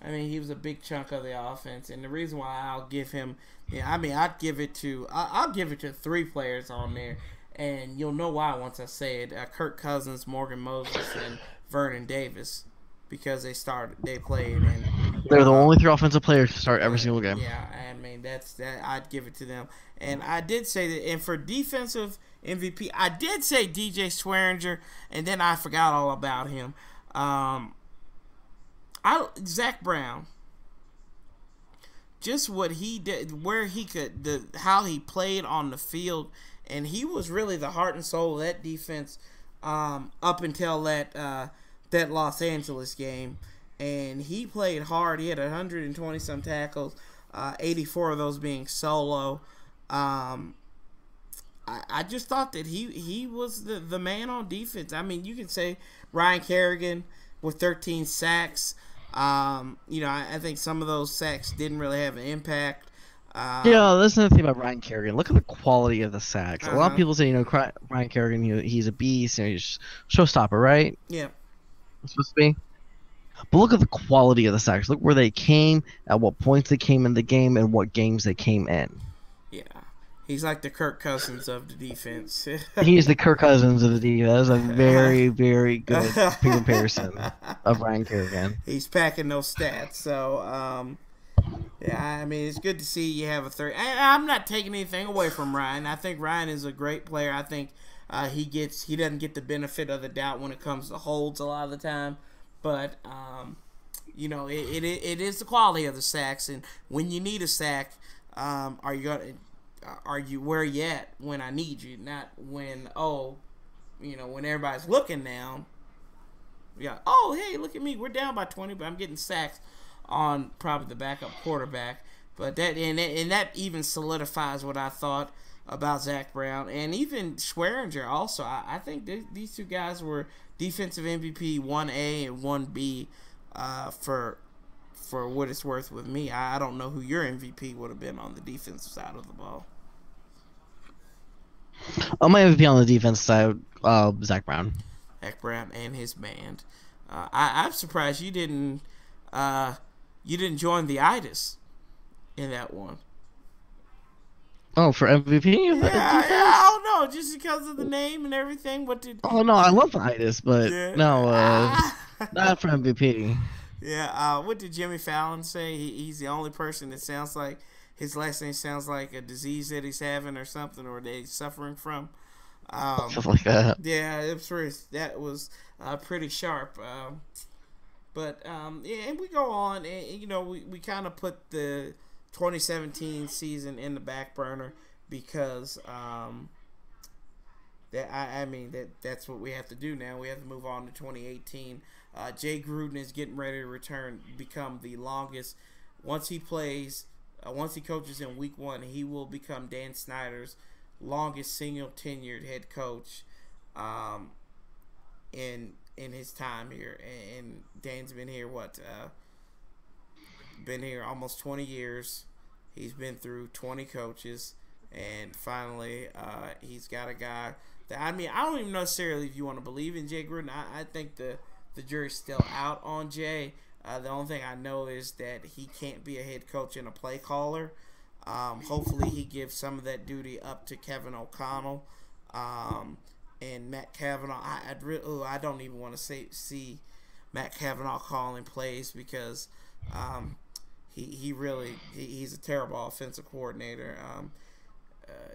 I mean, he was a big chunk of the offense, and the reason why I'll give him, I'll give it to 3 players on there, and you'll know why once I say it: Kirk Cousins, Morgan Moses, and Vernon Davis, because they played, and they're the only 3 offensive players to start every single game. Yeah, I mean that. I'd give it to them, and I did say that. And for defensive MVP, I did say DJ Swearinger, and then I forgot all about him. Zach Brown, just what he did, where he could, how he played on the field, and he was really the heart and soul of that defense up until that Los Angeles game, and he played hard. He had 120 some tackles, 84 of those being solo. I just thought that he was the man on defense. I mean, you can say Ryan Kerrigan with 13 sacks. I think some of those sacks didn't really have an impact. That's another thing about Ryan Kerrigan. Look at the quality of the sacks. A lot of people say, Ryan Kerrigan, he's a beast, he's a showstopper, right? Yeah. It's supposed to be. But look at the quality of the sacks. Look where they came, at what points they came in the game, and what games they came in. Yeah. He's like the Kirk Cousins of the defense. He's the Kirk Cousins of the defense. That's a very, very good comparison of Ryan Kerrigan. He's packing those stats. So, I mean, it's good to see you have a third. I'm not taking anything away from Ryan. I think Ryan is a great player. I think he doesn't get the benefit of the doubt when it comes to holds a lot of the time. But, it is the quality of the sacks. And when you need a sack, are you where you at when I need you? Not when, when everybody's looking now. Yeah. Oh, hey, look at me. We're down by 20, but I'm getting sacks on probably the backup quarterback. But that even solidifies what I thought about Zach Brown and even Swearinger also. I think these 2 guys were defensive MVP 1A and 1B for what it's worth with me. I don't know who your MVP would have been on the defensive side of the ball. My MVP on the defense side, Zach Brown. Zach Brown and his band. I'm surprised you didn't join the ITIS in that one. Oh, for MVP? Yeah, I don't know, just because of the name and everything. Oh no, I love the ITIS, but not for MVP. Yeah. What did Jimmy Fallon say? He's the only person that sounds like his last name sounds like a disease that he's having or something, or that he's suffering from. Stuff like that. Yeah, that was pretty sharp. And we go on, and we kind of put the 2017 season in the back burner because that's what we have to do now. We have to move on to 2018. Jay Gruden is getting ready to become the longest. Once he coaches in week 1, he will become Dan Snyder's longest single tenured head coach in his time here. And Dan's been here almost 20 years. He's been through 20 coaches, and finally he's got a guy that, I don't even necessarily if you want to believe in Jay Gruden. I think the jury's still out on Jay. The only thing I know is that he can't be a head coach and a play caller. Hopefully he gives some of that duty up to Kevin O'Connell and Matt Cavanaugh. I don't even want to see Matt Cavanaugh calling plays because he's a terrible offensive coordinator.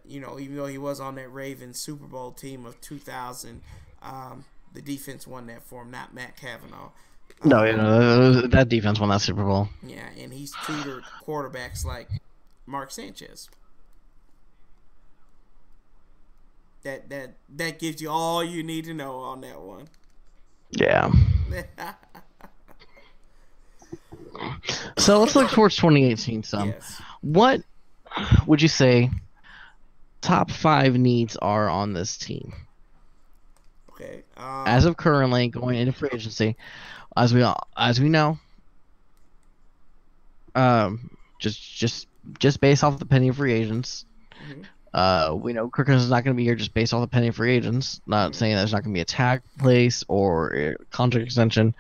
Even though he was on that Ravens Super Bowl team of 2000, the defense won that for him, not Matt Cavanaugh. That defense won that Super Bowl. Yeah, and he's tutored quarterbacks like Mark Sanchez. That gives you all you need to know on that one. Yeah. So let's look towards 2018 some. Yes. What would you say top 5 needs are on this team? Okay. As of currently going into free agency, as we know, just based off the pending free agents, we know Kirk Cousins is not going to be here just based off the pending free agents. Not saying there's not going to be a tag place or a contract extension,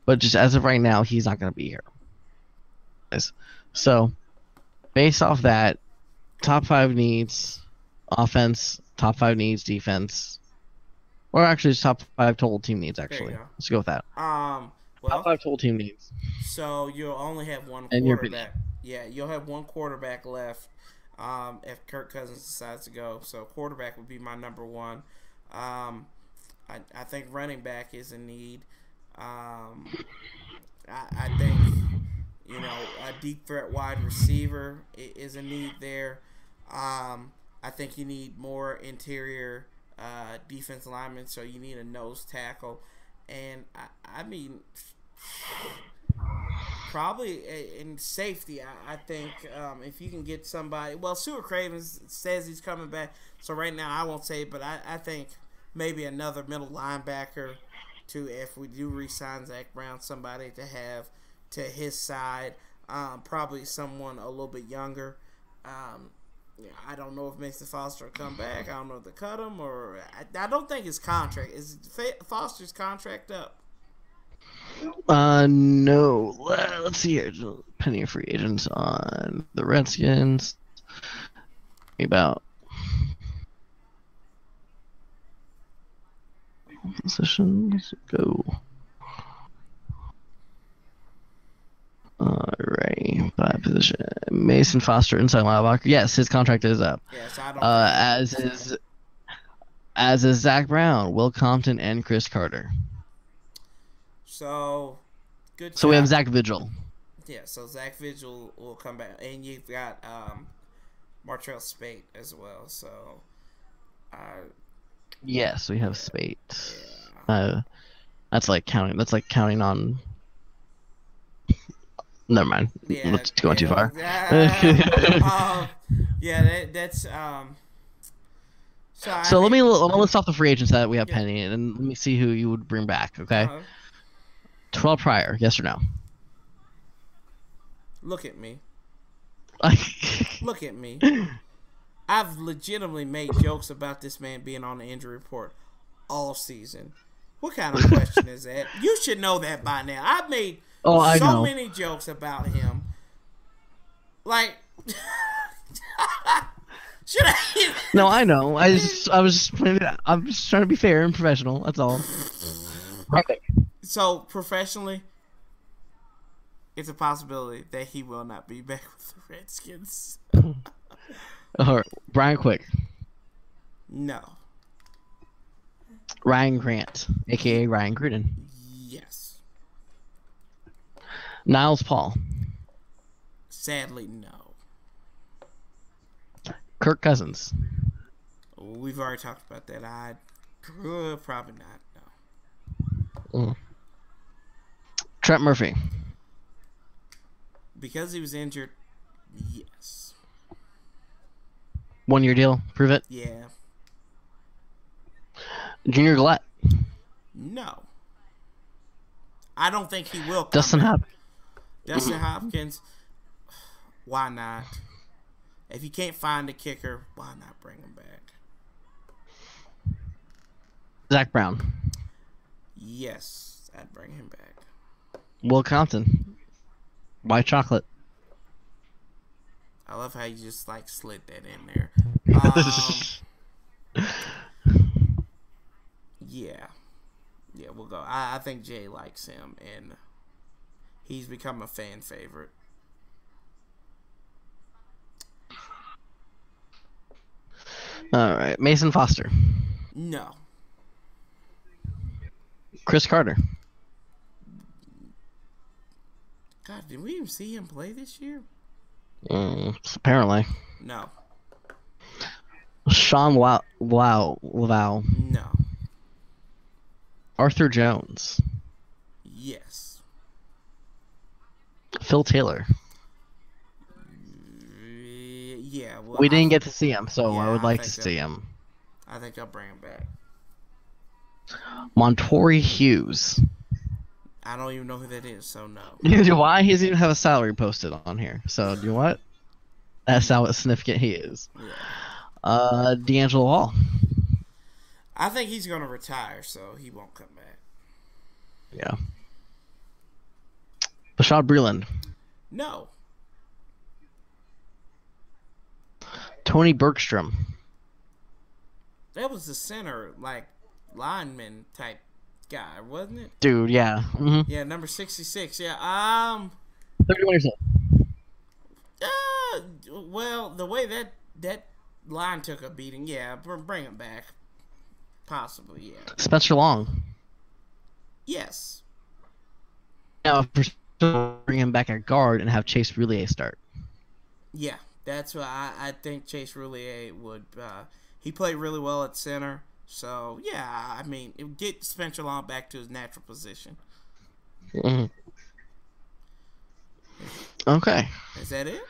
but just as of right now, he's not going to be here. So, based off that, top 5 needs offense, top 5 needs defense, or actually just top 5 total team needs. Actually, let's go with that. Well, top 5 total team needs. So you'll only have one and quarterback. Yeah, you'll have one quarterback left. If Kirk Cousins decides to go, so quarterback would be my number 1. I think running back is a need. I think a deep threat wide receiver is a need there. I think you need more interior defense linemen, so you need a nose tackle, and I mean. Probably in safety, I think if you can get somebody. Well, Stuart Cravens says he's coming back, so right now I won't say it, but I think maybe another middle linebacker to, if we do re-sign Zach Brown, somebody to have to his side. Probably someone a little bit younger. I don't know if Mason Foster will come back. I don't know if they cut him, or I don't think his contract is Foster's contract up. No. Let's see here. Pending free agents on the Redskins. About positions. Go. Alright. 5 position. Mason Foster, inside linebacker. Yes, his contract is up. Yes, I don't. As is Zach Brown, Will Compton, and Chris Carter. So, good. So we have Zach Vigil. Yeah, so Zach Vigil will come back, and you've got Martrell Spate as well. So, yes, we have Spate. Yeah. That's like counting. That's like counting on. Never mind. Yeah, Let's go too far. That's. So let me list off the free agents that we have pending, and let me see who you would bring back. Okay. 12 prior, yes or no? Look at me. Look at me. I've legitimately made jokes about this man being on the injury report all season. What kind of question is that? You should know that by now. I've made many jokes about him. Like, should I? No, I know. I'm just trying to be fair and professional. That's all. Okay. So, professionally, it's a possibility that he will not be back with the Redskins. All right. Brian Quick. No. Ryan Grant, a.k.a. Ryan Gruden. Yes. Niles Paul. Sadly, no. Kirk Cousins. We've already talked about that. Probably not, no. Trent Murphy. Because he was injured, yes. 1-year deal. Prove it. Yeah. Junior Galette. No. I don't think he will come Dustin back. Hopkins. Dustin Hopkins. Why not? If you can't find a kicker, why not bring him back? Zach Brown. Yes, I'd bring him back. Will Compton. White chocolate. I love how you just like slid that in there. Yeah, we'll go. I think Jay likes him, and he's become a fan favorite. All right, Mason Foster. No. Chris Carter. God, did we even see him play this year? Apparently. No. Sean Laval. No. Arthur Jones. Yes. Phil Taylor. Yeah, well, We didn't get to see him, so I yeah, would like to see him. I think I'll bring him back. Montori Hughes. I don't even know who that is, so no. Neither do I. He doesn't even have a salary posted on here. So, you know what? That's how significant he is. Yeah. D'Angelo Hall. I think he's going to retire, so he won't come back. Yeah. Bashad Breeland. No. Tony Bergstrom. That was the center, like, lineman type guy, wasn't it? Dude, yeah. Mm-hmm. Yeah, number 66. Yeah. 31 years old. Well, the way that line took a beating, yeah, bring him back. Possibly, yeah. Spencer Long. Yes. Now, bring him back at guard and have Chase Roulier start. Yeah, that's what I think Chase Roulier would. He played really well at center, so yeah. I mean, it would get Spencer Long back to his natural position. Mm-hmm. Okay. Is that it?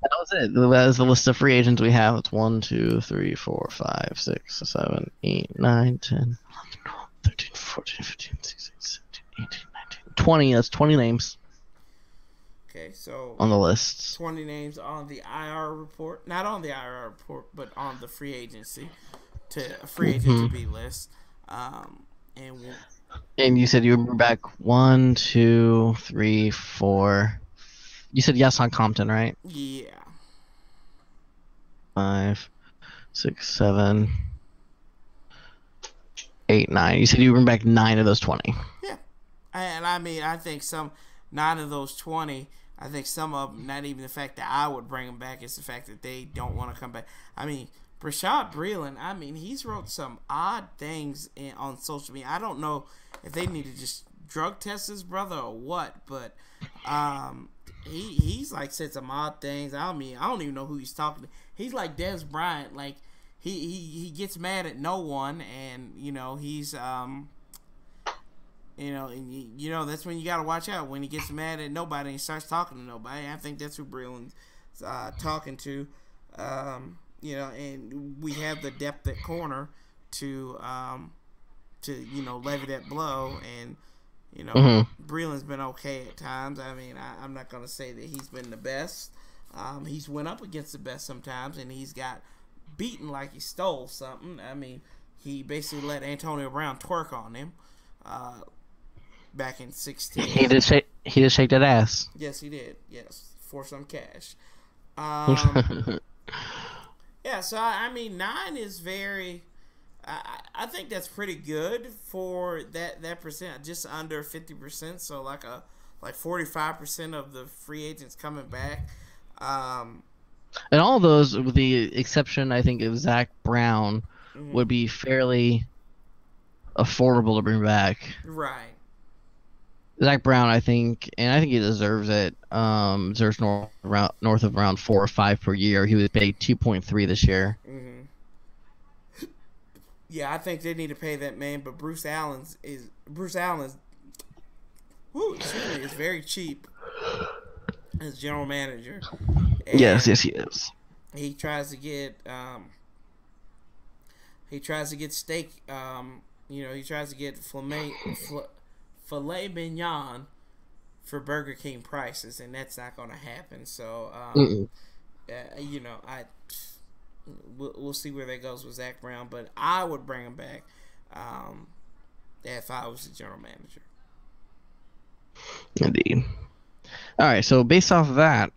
That was it. That is the list of free agents we have. It's 1, 2, 3, 4, 5, 6, 7, 8, 9, 10, 11, 12, 13, 14, 15, 16, 17, 18, 19, 20. That's 20 names. Okay, so on the list. 20 names on the IR report. Not on the IR report, but on the free agency free agent to be list. And you said you were back 1, 2, 3, 4. You said yes on Compton, right? Yeah. 5, 6, 7, 8, 9. You said you bring back 9 of those 20. Yeah. And I mean, I think 9 of those 20, I think some of them, not even the fact that I would bring them back, it's the fact that they don't want to come back. I mean, Bashad Breeland, I mean, he's wrote some odd things on social media. I don't know if they need to just drug test his brother or what, but he's like said some odd things. I mean, I don't even know who he's talking to. He's like Des Bryant, like he gets mad at no one, and he's that's when you gotta watch out, when he gets mad at nobody and he starts talking to nobody. I think that's who Breeland's talking to. And we have the depth at corner to levy that blow, and Breeland's been okay at times. I mean, I'm not gonna say that he's been the best. He's went up against the best sometimes, and he's got beaten like he stole something. I mean, he basically let Antonio Brown twerk on him back in 2016. He did shake that ass. Yes, he did. Yes, for some cash. Yeah, so I mean, 9 is very. I think that's pretty good for that percent, just under 50%. So like 45% of the free agents coming back. And all those, with the exception, I think, of Zach Brown, would be fairly affordable to bring back. Right. Zach Brown, I think he deserves it. Deserves north of around 4 or 5 per year. He was paid 2.3 this year. Mm-hmm. Yeah, I think they need to pay that man, but Bruce Allen is very cheap as general manager. And yes, he is. He tries to get steak. He tries to get filet mignon for Burger King prices, and that's not going to happen. So, we'll see where that goes with Zach Brown, but I would bring him back if I was the general manager. Indeed. All right, so based off of that,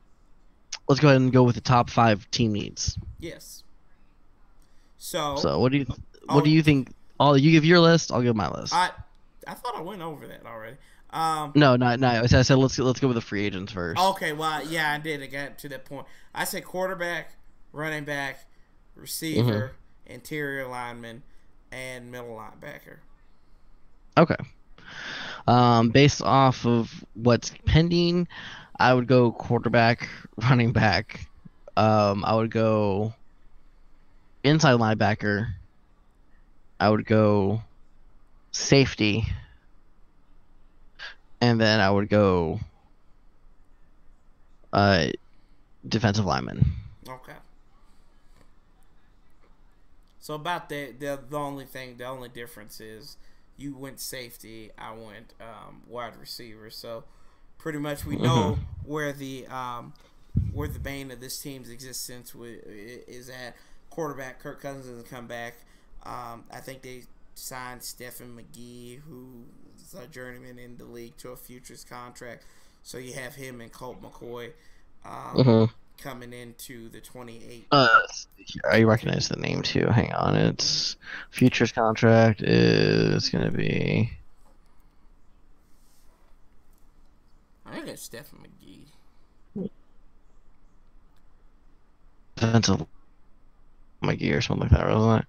let's go ahead and go with the top 5 team needs. Yes. So what do you think? You give your list, I'll give my list. I thought I went over that already. No, not. I said let's go with the free agents first. Okay, well, yeah, I did. I got to that point. I said quarterback, running back, receiver, interior lineman, and middle linebacker. Okay. Based off of what's pending, I would go quarterback, running back. I would go inside linebacker. I would go safety. And then I would go uh, defensive linemen. Okay. So about the only difference is you went safety, I went wide receiver. So pretty much we know where the bane of this team's existence is at. Quarterback Kirk Cousins doesn't come back. I think they signed Stephen McGee, who's a journeyman in the league, to a futures contract. So you have him and Colt McCoy coming into the 28. I recognize the name too. Hang on, its futures contract is gonna be. I think it's Stephen McGee. Defensive McGee or something like that, wasn't it?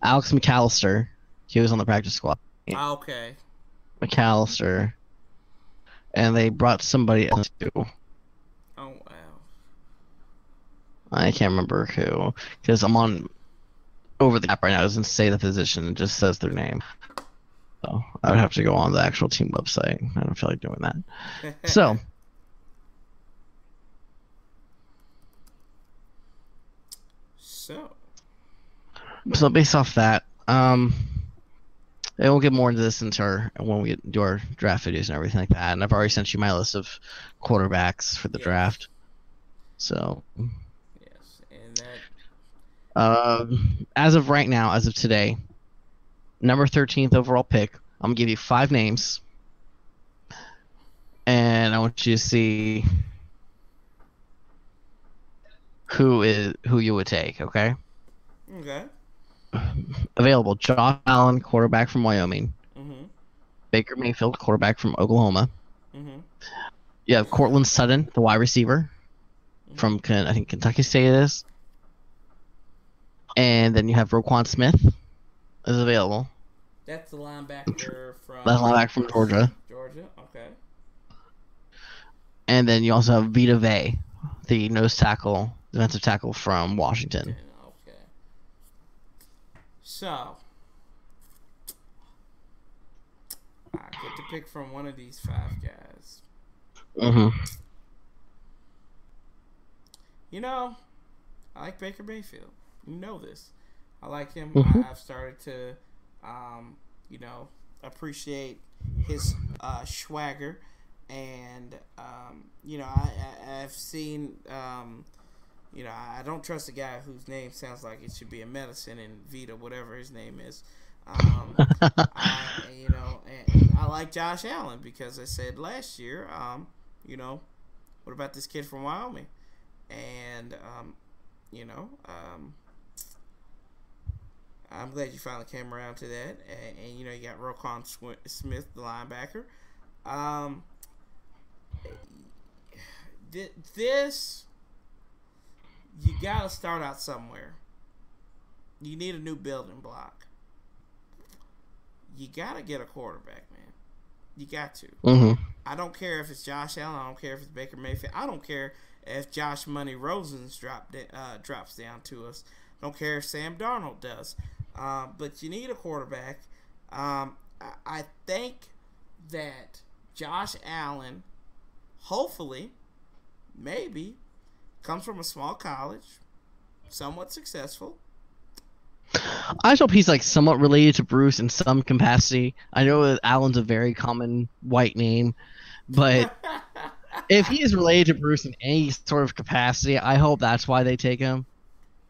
Alex McAllister, he was on the practice squad. Okay. McAllister, and they brought somebody else too. Oh wow. I can't remember who, because I'm on over the app right now. It doesn't say the position; it just says their name. So I would have to go on the actual team website. I don't feel like doing that. So. So based off that, and we'll get more into this when we do our draft videos and everything like that. And I've already sent you my list of quarterbacks for the draft. So. Yes, and that. As of right now, as of today, number 13th overall pick. I'm gonna give you 5 names, and I want you to see who you would take. Okay. Okay. Available: Josh Allen, quarterback from Wyoming. Baker Mayfield, quarterback from Oklahoma. You have Cortland Sutton, the wide receiver from I think Kentucky State it is. And then you have Roquan Smith is available. That's the linebacker from. That's linebacker from Georgia. Georgia, okay. And then you also have Vita Vea, the defensive tackle from Washington. Okay. So, I get to pick from one of these 5 guys. You know, I like Baker Mayfield. You know this. I like him. I've started to, appreciate his swagger, and I've seen. I don't trust a guy whose name sounds like it should be a medicine and Vita, whatever his name is. And I like Josh Allen because I said last year, what about this kid from Wyoming? And, I'm glad you finally came around to that. And you got Roquan Smith, the linebacker. You got to start out somewhere. You need a new building block. You got to get a quarterback, man. You got to. I don't care if it's Josh Allen. I don't care if it's Baker Mayfield. I don't care if Josh Money Rosen's drops down to us. I don't care if Sam Darnold does. But you need a quarterback. I think that Josh Allen, hopefully, maybe, comes from a small college, somewhat successful. I hope he's like somewhat related to Bruce in some capacity. I know that Allen's a very common white name, but if he is related to Bruce in any sort of capacity, I hope that's why they take him.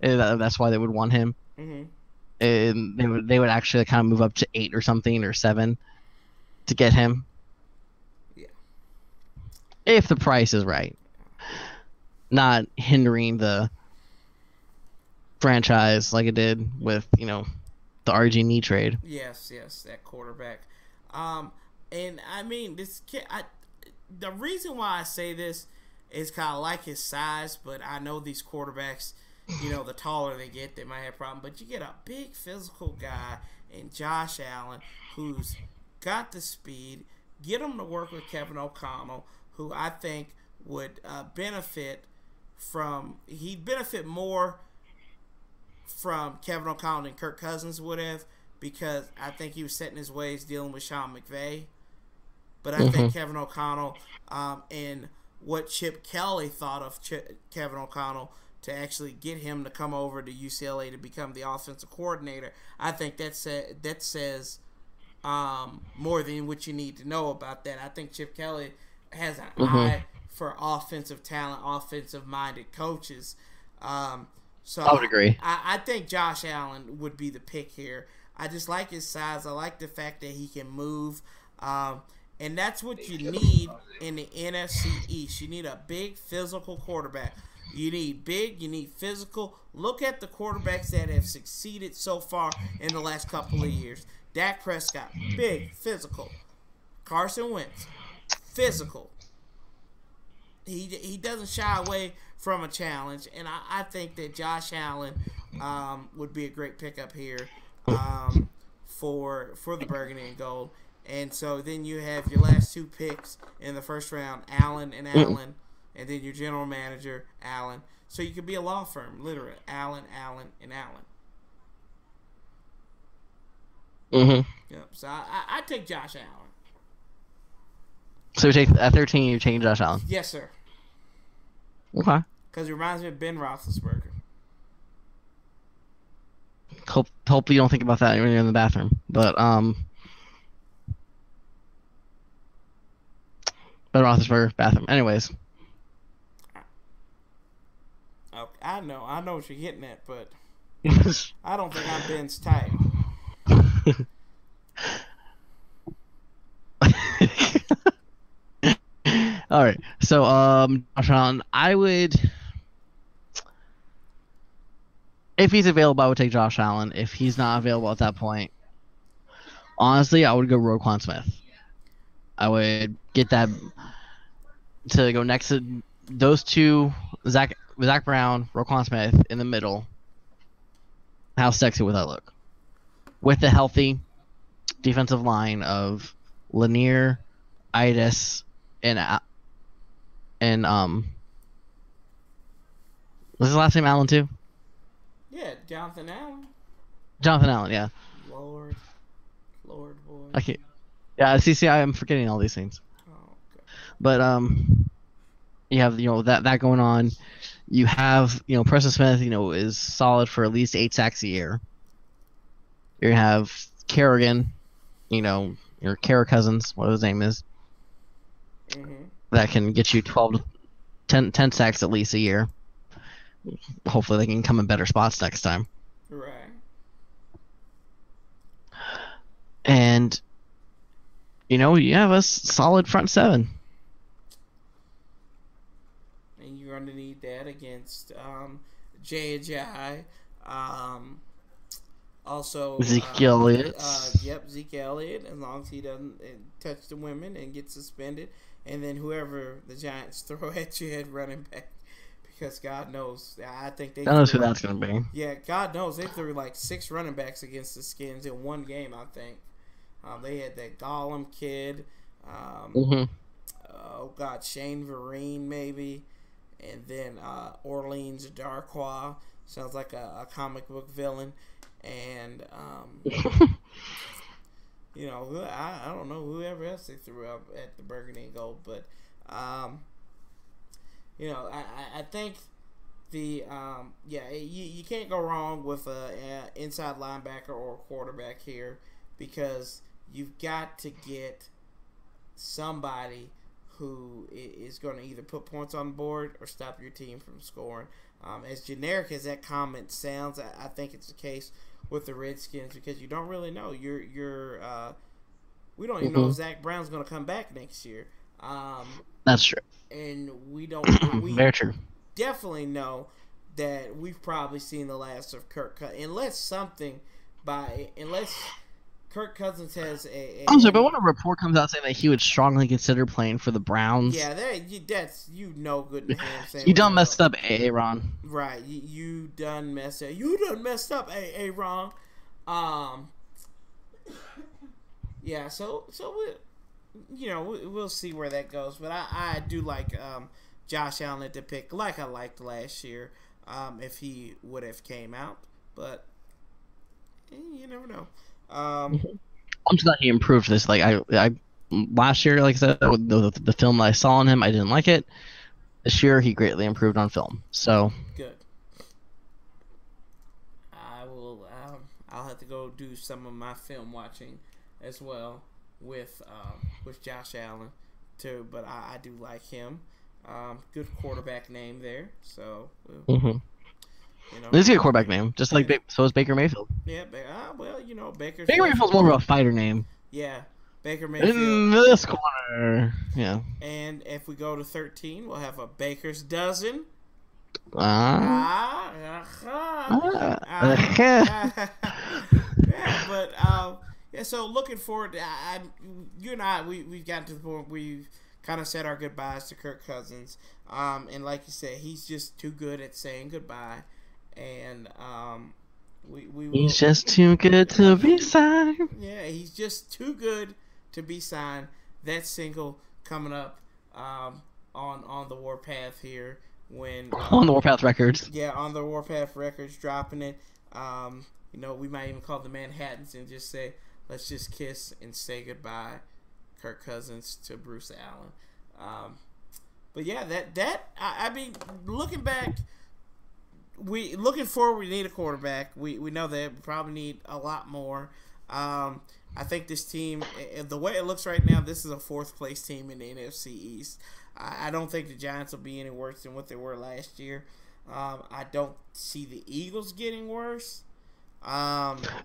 That's why they would want him. And they would actually kind of move up to 8 or something or 7 to get him. Yeah. If the price is right, not hindering the franchise like it did with the RG&E trade. Yes, that quarterback. And I mean this kid. The reason why I say this is because I like his size, but I know these quarterbacks. The taller they get, they might have a problem. But you get a big physical guy in Josh Allen who's got the speed. Get him to work with Kevin O'Connell, who I think would benefit from. He'd benefit more from Kevin O'Connell than Kirk Cousins would have, because I think he was setting his ways dealing with Sean McVay. but I think Kevin O'Connell and what Chip Kelly thought of Kevin O'Connell to actually get him to come over to UCLA to become the offensive coordinator, I think that says more than what you need to know about that. I think Chip Kelly has an eye for offensive talent, offensive-minded coaches. So I would agree. I think Josh Allen would be the pick here. I just like his size. I like the fact that he can move. And that's what you need in the NFC East. You need a big, physical quarterback. You need big, you need physical. Look at the quarterbacks that have succeeded so far in the last couple of years. Dak Prescott, big, physical. Carson Wentz, physical. He doesn't shy away from a challenge, and I think that Josh Allen would be a great pickup here for the Burgundy and Gold. And so then you have your last two picks in the first round, Allen and Allen, and then your general manager, Allen. So you could be a law firm, literally, Allen, Allen, and Allen. Yep. So I take Josh Allen. So you take at 13, you take Josh Allen. Yes, sir. Okay. Because it reminds me of Ben Roethlisberger. Hope you don't think about that when you're in the bathroom. But Ben Roethlisberger, bathroom. Anyways. Okay, I know what you're getting at, but I don't think I'm Ben's type. All right. So, Josh Allen, I would, if he's available, I would take Josh Allen. If he's not available at that point, honestly, I would go Roquan Smith. I would get that to go next to those two, Zach Brown, Roquan Smith in the middle. How sexy would that look? With the healthy defensive line of Lanier, Itis, and was his last name Allen too? Yeah, Jonathan Allen. Jonathan Allen, yeah. Lord boy. Okay. Yeah, see, I'm forgetting all these things. Oh, okay. But you have that going on. You have Preston Smith is solid for at least 8 sacks a year. You have Kerrigan, your Kara Cousins, what his name is, that can get you 10 sacks at least a year. Hopefully they can come in better spots next time. Right. And you have a solid front seven. And you're going to need that against J.J. Also, Zeke Elliott. Zeke Elliott, as long as he doesn't touch the women and get suspended. And then whoever the Giants throw at you at running back. Because God knows. I think they. God knows who that's going to be. Yeah, God knows. They threw like 6 running backs against the Skins in one game, I think. They had that Gollum kid. Oh, God, Shane Vereen, maybe. And then Orleans Darkwa. Sounds like a comic book villain. And, I don't know whoever else they threw up at the Burgundy and Gold. But, I think the, you can't go wrong with an inside linebacker or a quarterback here because you've got to get somebody who is going to either put points on the board or stop your team from scoring. As generic as that comment sounds, I think it's the case with the Redskins because you don't really know. We don't even know if Zach Brown's going to come back next year. That's true. And we don't. Very true. Definitely know that we've probably seen the last of Kirk Cousins, unless Kirk Cousins has I'm sorry, but when a report comes out saying that he would strongly consider playing for the Browns, yeah, that's good in hand saying you done messed up, Aaron. Right, you done messed up. You done messed up, Aaron. Yeah, so we'll see where that goes, but I do like Josh Allen at the pick, like I liked last year, if he would have came out, but you never know. I'm just glad he improved this. Like I last year, like I said, the film that I saw on him, I didn't like it. This year, he greatly improved on film. So Good. I will. I'll have to go do some of my film watching as well with Josh Allen too. But I do like him. Good quarterback name there. So you know, this is a quarterback name, just like so is Baker Mayfield. yeah. Well, you know, Baker Mayfield's more of a fighter name. Yeah, Baker Mayfield. In this corner, yeah. And if we go to 13, we'll have a Baker's dozen. Yeah, But yeah. So looking forward to you and I. We've gotten to the point where we've kind of said our goodbyes to Kirk Cousins. And like you said, he's just too good at saying goodbye. And he's just too good to be signed. Yeah, he's just too good to be signed. That single coming up on the Warpath here when on the Warpath Records. Yeah, on the Warpath Records, dropping it. You know, we might even call the Manhattans and just say, let's just kiss and say goodbye, Kirk Cousins to Bruce Allen. But yeah, I mean, looking back, looking forward, we need a quarterback. We know that we probably need a lot more. I think this team, the way it looks right now, this is a 4th place team in the NFC East. I don't think the Giants will be any worse than what they were last year. I don't see the Eagles getting worse.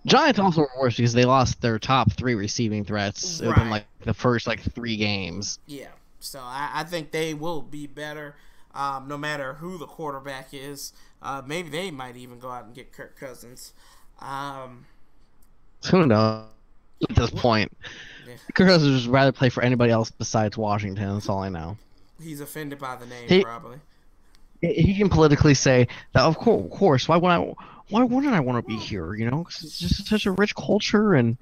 Giants also were worse because they lost their top 3 receiving threats within like the first 3 games. Yeah, so I think they will be better, no matter who the quarterback is. Maybe they might even go out and get Kirk Cousins. Who knows? At this point, Kirk Cousins would rather play for anybody else besides Washington. That's all I know. He's offended by the name, probably. He can politically say that, of course. Why wouldn't I want to be here? You know, 'cause it's just such a rich culture and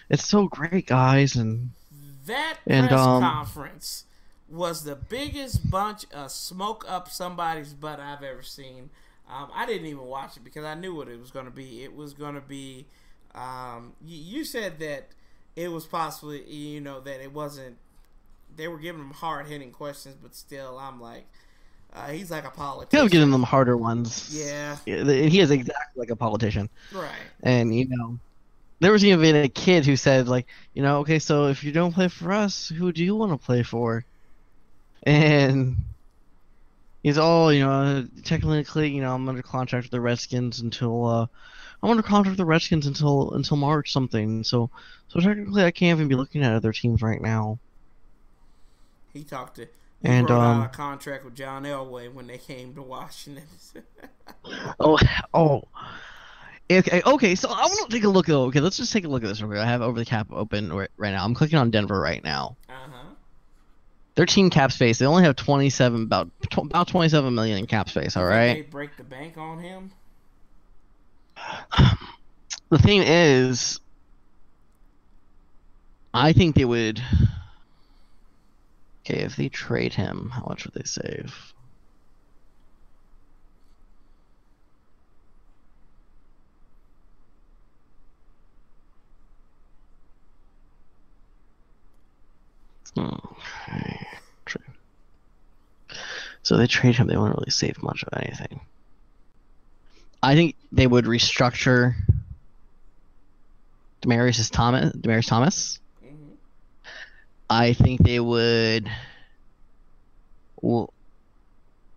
it's so great, guys. And that press conference was the biggest bunch of smoke up somebody's butt I've ever seen. I didn't even watch it because I knew what it was going to be. It was going to be. You said that it was possibly, you know, that it wasn't. They were giving him hard hitting questions, but still, I'm like, he's like a politician. He'll giving them harder ones. Yeah. He is exactly like a politician. Right. And you know, there was even a kid who said, like, you know, okay, so if you don't play for us, who do you want to play for? And he's all, you know, technically, you know, I'm under contract with the Redskins until March something. So technically, I can't even be looking at other teams right now. He wrote out a contract with John Elway when they came to Washington. Okay. So I want to take a look. Okay, let's just take a look at this real quick. I have Over the Cap open right now. I'm clicking on Denver right now. Their team cap space. They only have about 27 million in cap space. All right. They break the bank on him. The thing is, I think they would. Okay, if they trade him, how much would they save? Okay. So they trade him, they won't really save much of anything. I think they would restructure Demaryius Thomas. Mm-hmm. I think they would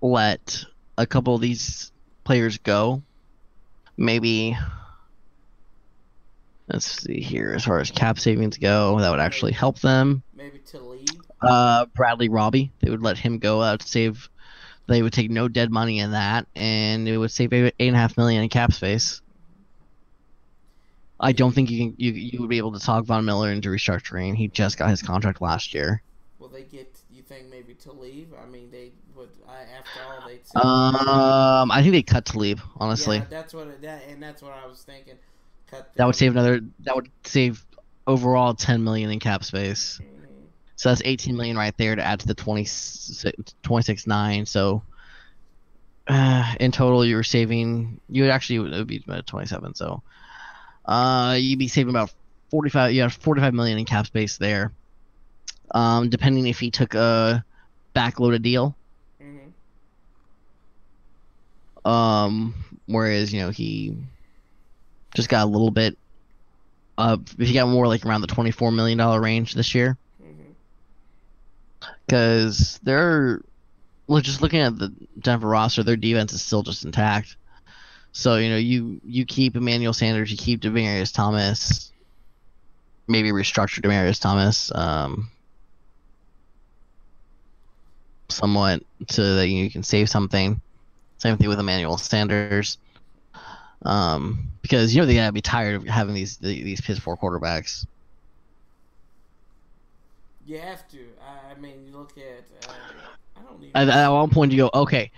let a couple of these players go. Maybe, let's see here, as far as cap savings go, that would actually help them. Maybe to leave. Bradley Robbie, they would let him go out to save. They would take no dead money in that, and it would save $8.5 million in cap space. I don't think you would be able to talk Von Miller into restructuring. He just got his contract last year. Will they get? You think maybe to leave? I mean, they would after all they. I think they cut to leave. Honestly. Yeah, that's what I was thinking. That would save That would save overall $10 million in cap space. Mm-hmm. So that's $18 million right there to add to the 26.9. So in total, you were saving. It would be about 27. So you'd be saving about 45. You have $45 million in cap space there. depending if he took a backloaded deal. Whereas, you know, he just got a little bit if he got more like around the $24 million range this year. Because just looking at the Denver roster, their defense is still just intact. So, you know, you keep Emmanuel Sanders, you keep Demaryius Thomas, maybe restructure Demaryius Thomas somewhat so that you can save something. Same thing with Emmanuel Sanders. Because, you know, they gotta be tired of having these piss poor quarterbacks. You have to. I mean, you look at. I don't even. At one point, you go, okay,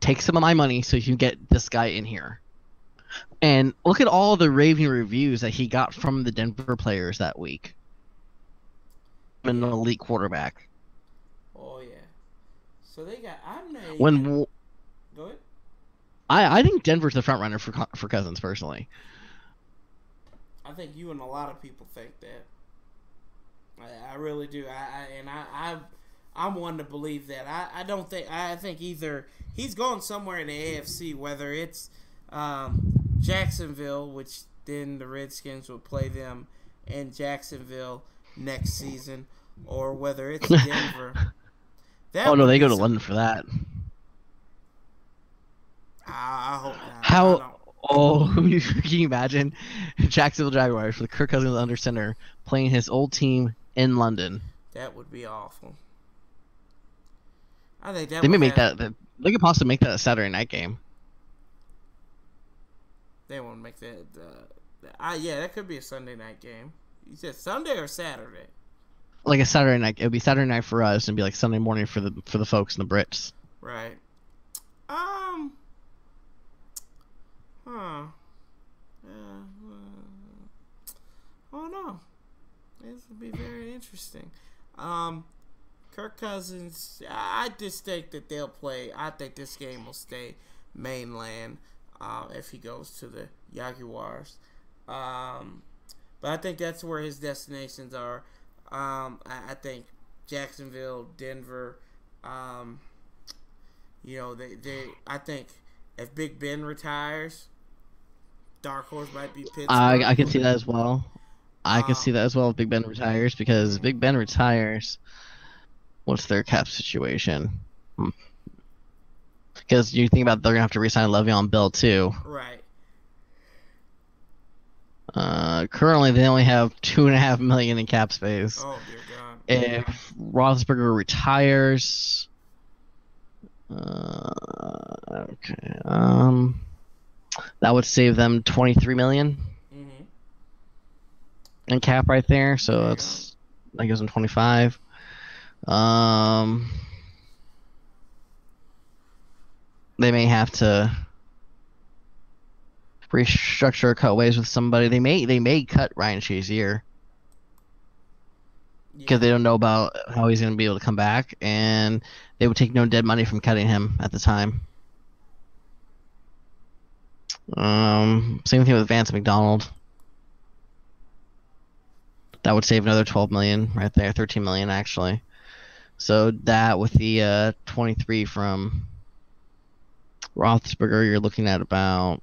take some of my money so you can get this guy in here. And look at all the raving reviews that he got from the Denver players that week. An elite quarterback. Oh yeah. So they got. I'm not. Go ahead. I think Denver's the front runner for Cousins personally. I think you and a lot of people think that. I really do. I'm one to believe that. I don't think. I think either he's going somewhere in the AFC, whether it's Jacksonville, which then the Redskins will play them in Jacksonville next season, or whether it's Denver. Oh no, they go to London for that. I hope not. How? Oh, can you imagine Jacksonville Jaguars with Kirk Cousins under center playing his old team in London? That would be awful. I think that they may make that. They could possibly make that a Saturday night game. They won't make that. Yeah, that could be a Sunday night game. You said Sunday or Saturday? Like a Saturday night. It would be Saturday night for us, and be like Sunday morning for the folks in the Brits. Right. Oh no. This would be very interesting. Kirk Cousins, I just think that they'll play. I think this game will stay mainland if he goes to the Jaguars. But I think that's where his destinations are. I think Jacksonville, Denver. You know, I think if Big Ben retires, dark horse might be Pittsburgh. I can see that as well. I can see that as well if Big Ben retires, because if Big Ben retires, what's their cap situation? Because you think about they're gonna have to re-sign Le'Veon Bell too. Right. Currently they only have $2.5 million in cap space. Oh dear God. If Roethlisberger retires, okay, that would save them $23 million in cap right there. So that gives them 25. They may have to restructure or cut ways with somebody. They may cut Ryan Shazier because they don't know about how he's going to be able to come back, and they would take no dead money from cutting him at the time. Same thing with Vance McDonald. That would save another $12 million right there, $13 million actually. So that with the 23 from Roethlisberger, you're looking at about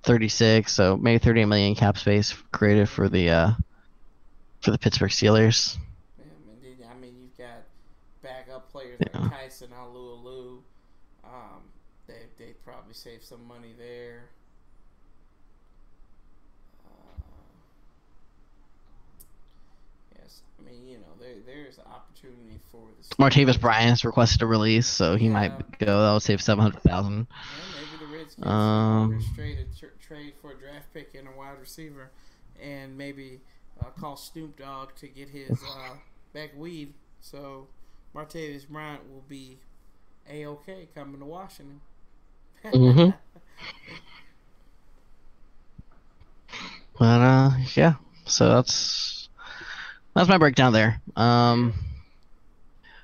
36, so maybe 38 million cap space created for the Pittsburgh Steelers. I mean, you've got backup players like Tyson Alualu. They probably save some money there. Yes, I mean, you know, there's an opportunity for the Steelers. Martavis Bryant's requested a release, so he might go. That would save $700,000. Yeah, maybe the Redskins trade for a draft pick and a wide receiver, and maybe call Snoop Dogg to get his back weed. So Martavis Bryant will be A-OK coming to Washington. But yeah, so that's my breakdown there.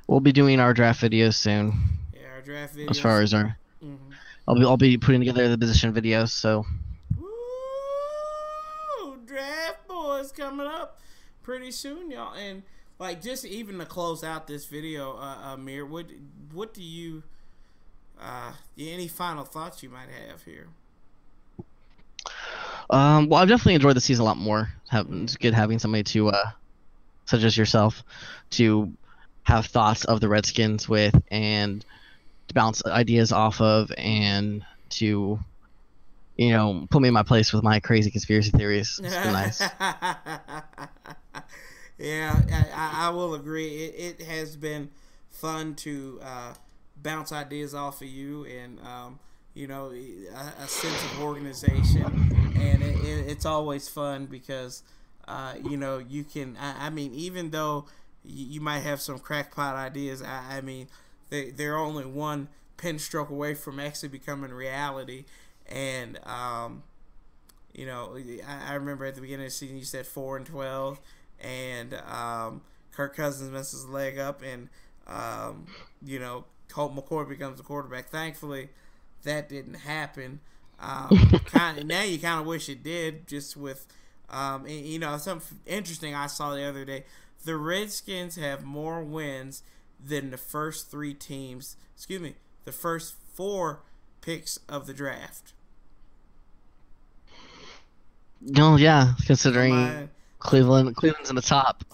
We'll be doing our draft videos soon. Yeah, our draft videos. As far as our, I'll be putting together the position videos. So. Woo! Draft boys coming up. pretty soon, y'all. And like just even to close out this video, Amir, what do you any final thoughts you might have here? Well, I've definitely enjoyed the season a lot more. It's good having somebody to, such as yourself, to have thoughts of the Redskins with and to bounce ideas off of and to, you know, put me in my place with my crazy conspiracy theories. It's been nice. Yeah, I will agree. It has been fun to bounce ideas off of you and, you know, a sense of organization. And it's always fun because, you know, you can, I mean, even though you might have some crackpot ideas, I mean, they're only one pen stroke away from actually becoming reality. And, you know, I remember at the beginning of the season you said 4-12, and Kirk Cousins messes his leg up, and, you know, Colt McCoy becomes the quarterback. Thankfully, that didn't happen. Now you kind of wish it did, just with, you know, something interesting I saw the other day. The Redskins have more wins than the first three teams, the first four picks of the draft. No, yeah, considering Cleveland's in the top.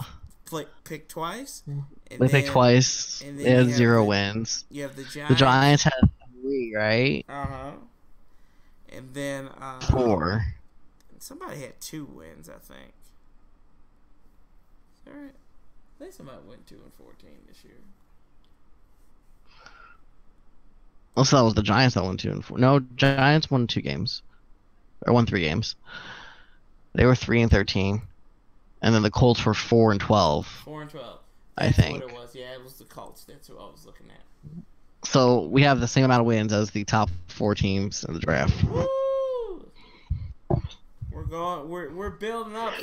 Picked twice. They picked twice. They had 0 wins. You have the Giants. The Giants had 3, right? And then 4. Somebody had 2 wins, I think. Is that right? I think somebody went 2-14 this year. Also, that was the Giants that won 2-4. No, Giants won 2 games, or won 3 games. They were 3-13, and then the Colts were 4-12. 4-12. I think. What it was. Yeah, it was the Colts. That's who I was looking at. So we have the same amount of wins as the top 4 teams in the draft. Woo! We're building up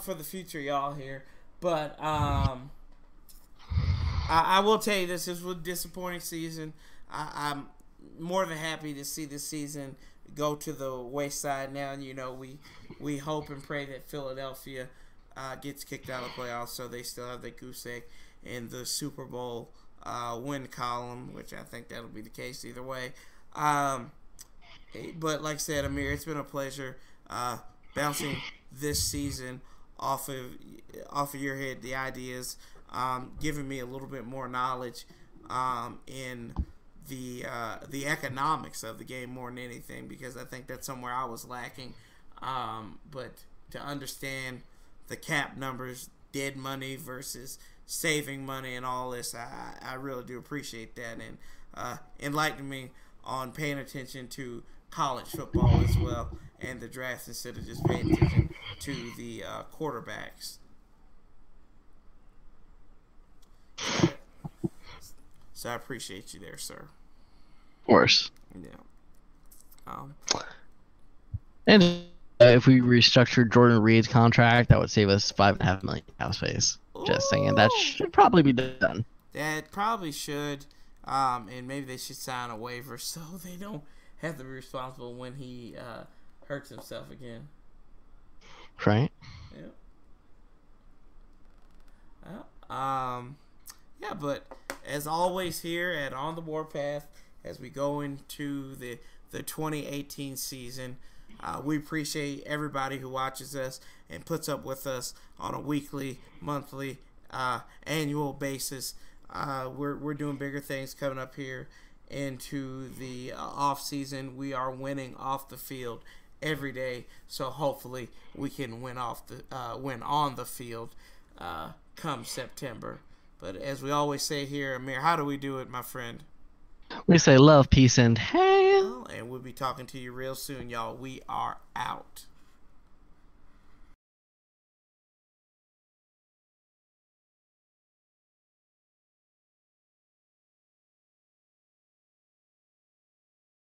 for the future, y'all here. But I will tell you this was a disappointing season. I'm more than happy to see this season go to the wayside now. And, you know, we hope and pray that Philadelphia gets kicked out of the playoffs, so they still have their goose egg in the Super Bowl win column, which I think that'll be the case either way. But like I said, Amir, it's been a pleasure bouncing this season off of your head, the ideas, giving me a little bit more knowledge in the economics of the game more than anything, because I think that's somewhere I was lacking. But to understand the cap numbers, dead money versus saving money and all this, I really do appreciate that, and enlightened me on paying attention to college football as well and the draft instead of just paying attention to the quarterbacks. So I appreciate you there, sir. Of course. Yeah. And if we restructured Jordan Reed's contract, that would save us $5.5 million cap space. Just saying, that should probably be done. That probably should, and maybe they should sign a waiver so they don't have to be responsible when he hurts himself again. Right. Yeah. Yeah, but as always here at On the Warpath, as we go into the 2018 season, we appreciate everybody who watches us and puts up with us on a weekly, monthly, annual basis. We're doing bigger things coming up here into the off season. We are winning off the field every day, so hopefully we can win on the field come September. But as we always say here, Amir, how do we do it, my friend? We say love, peace, and hail. And we'll be talking to you real soon, y'all. We are out.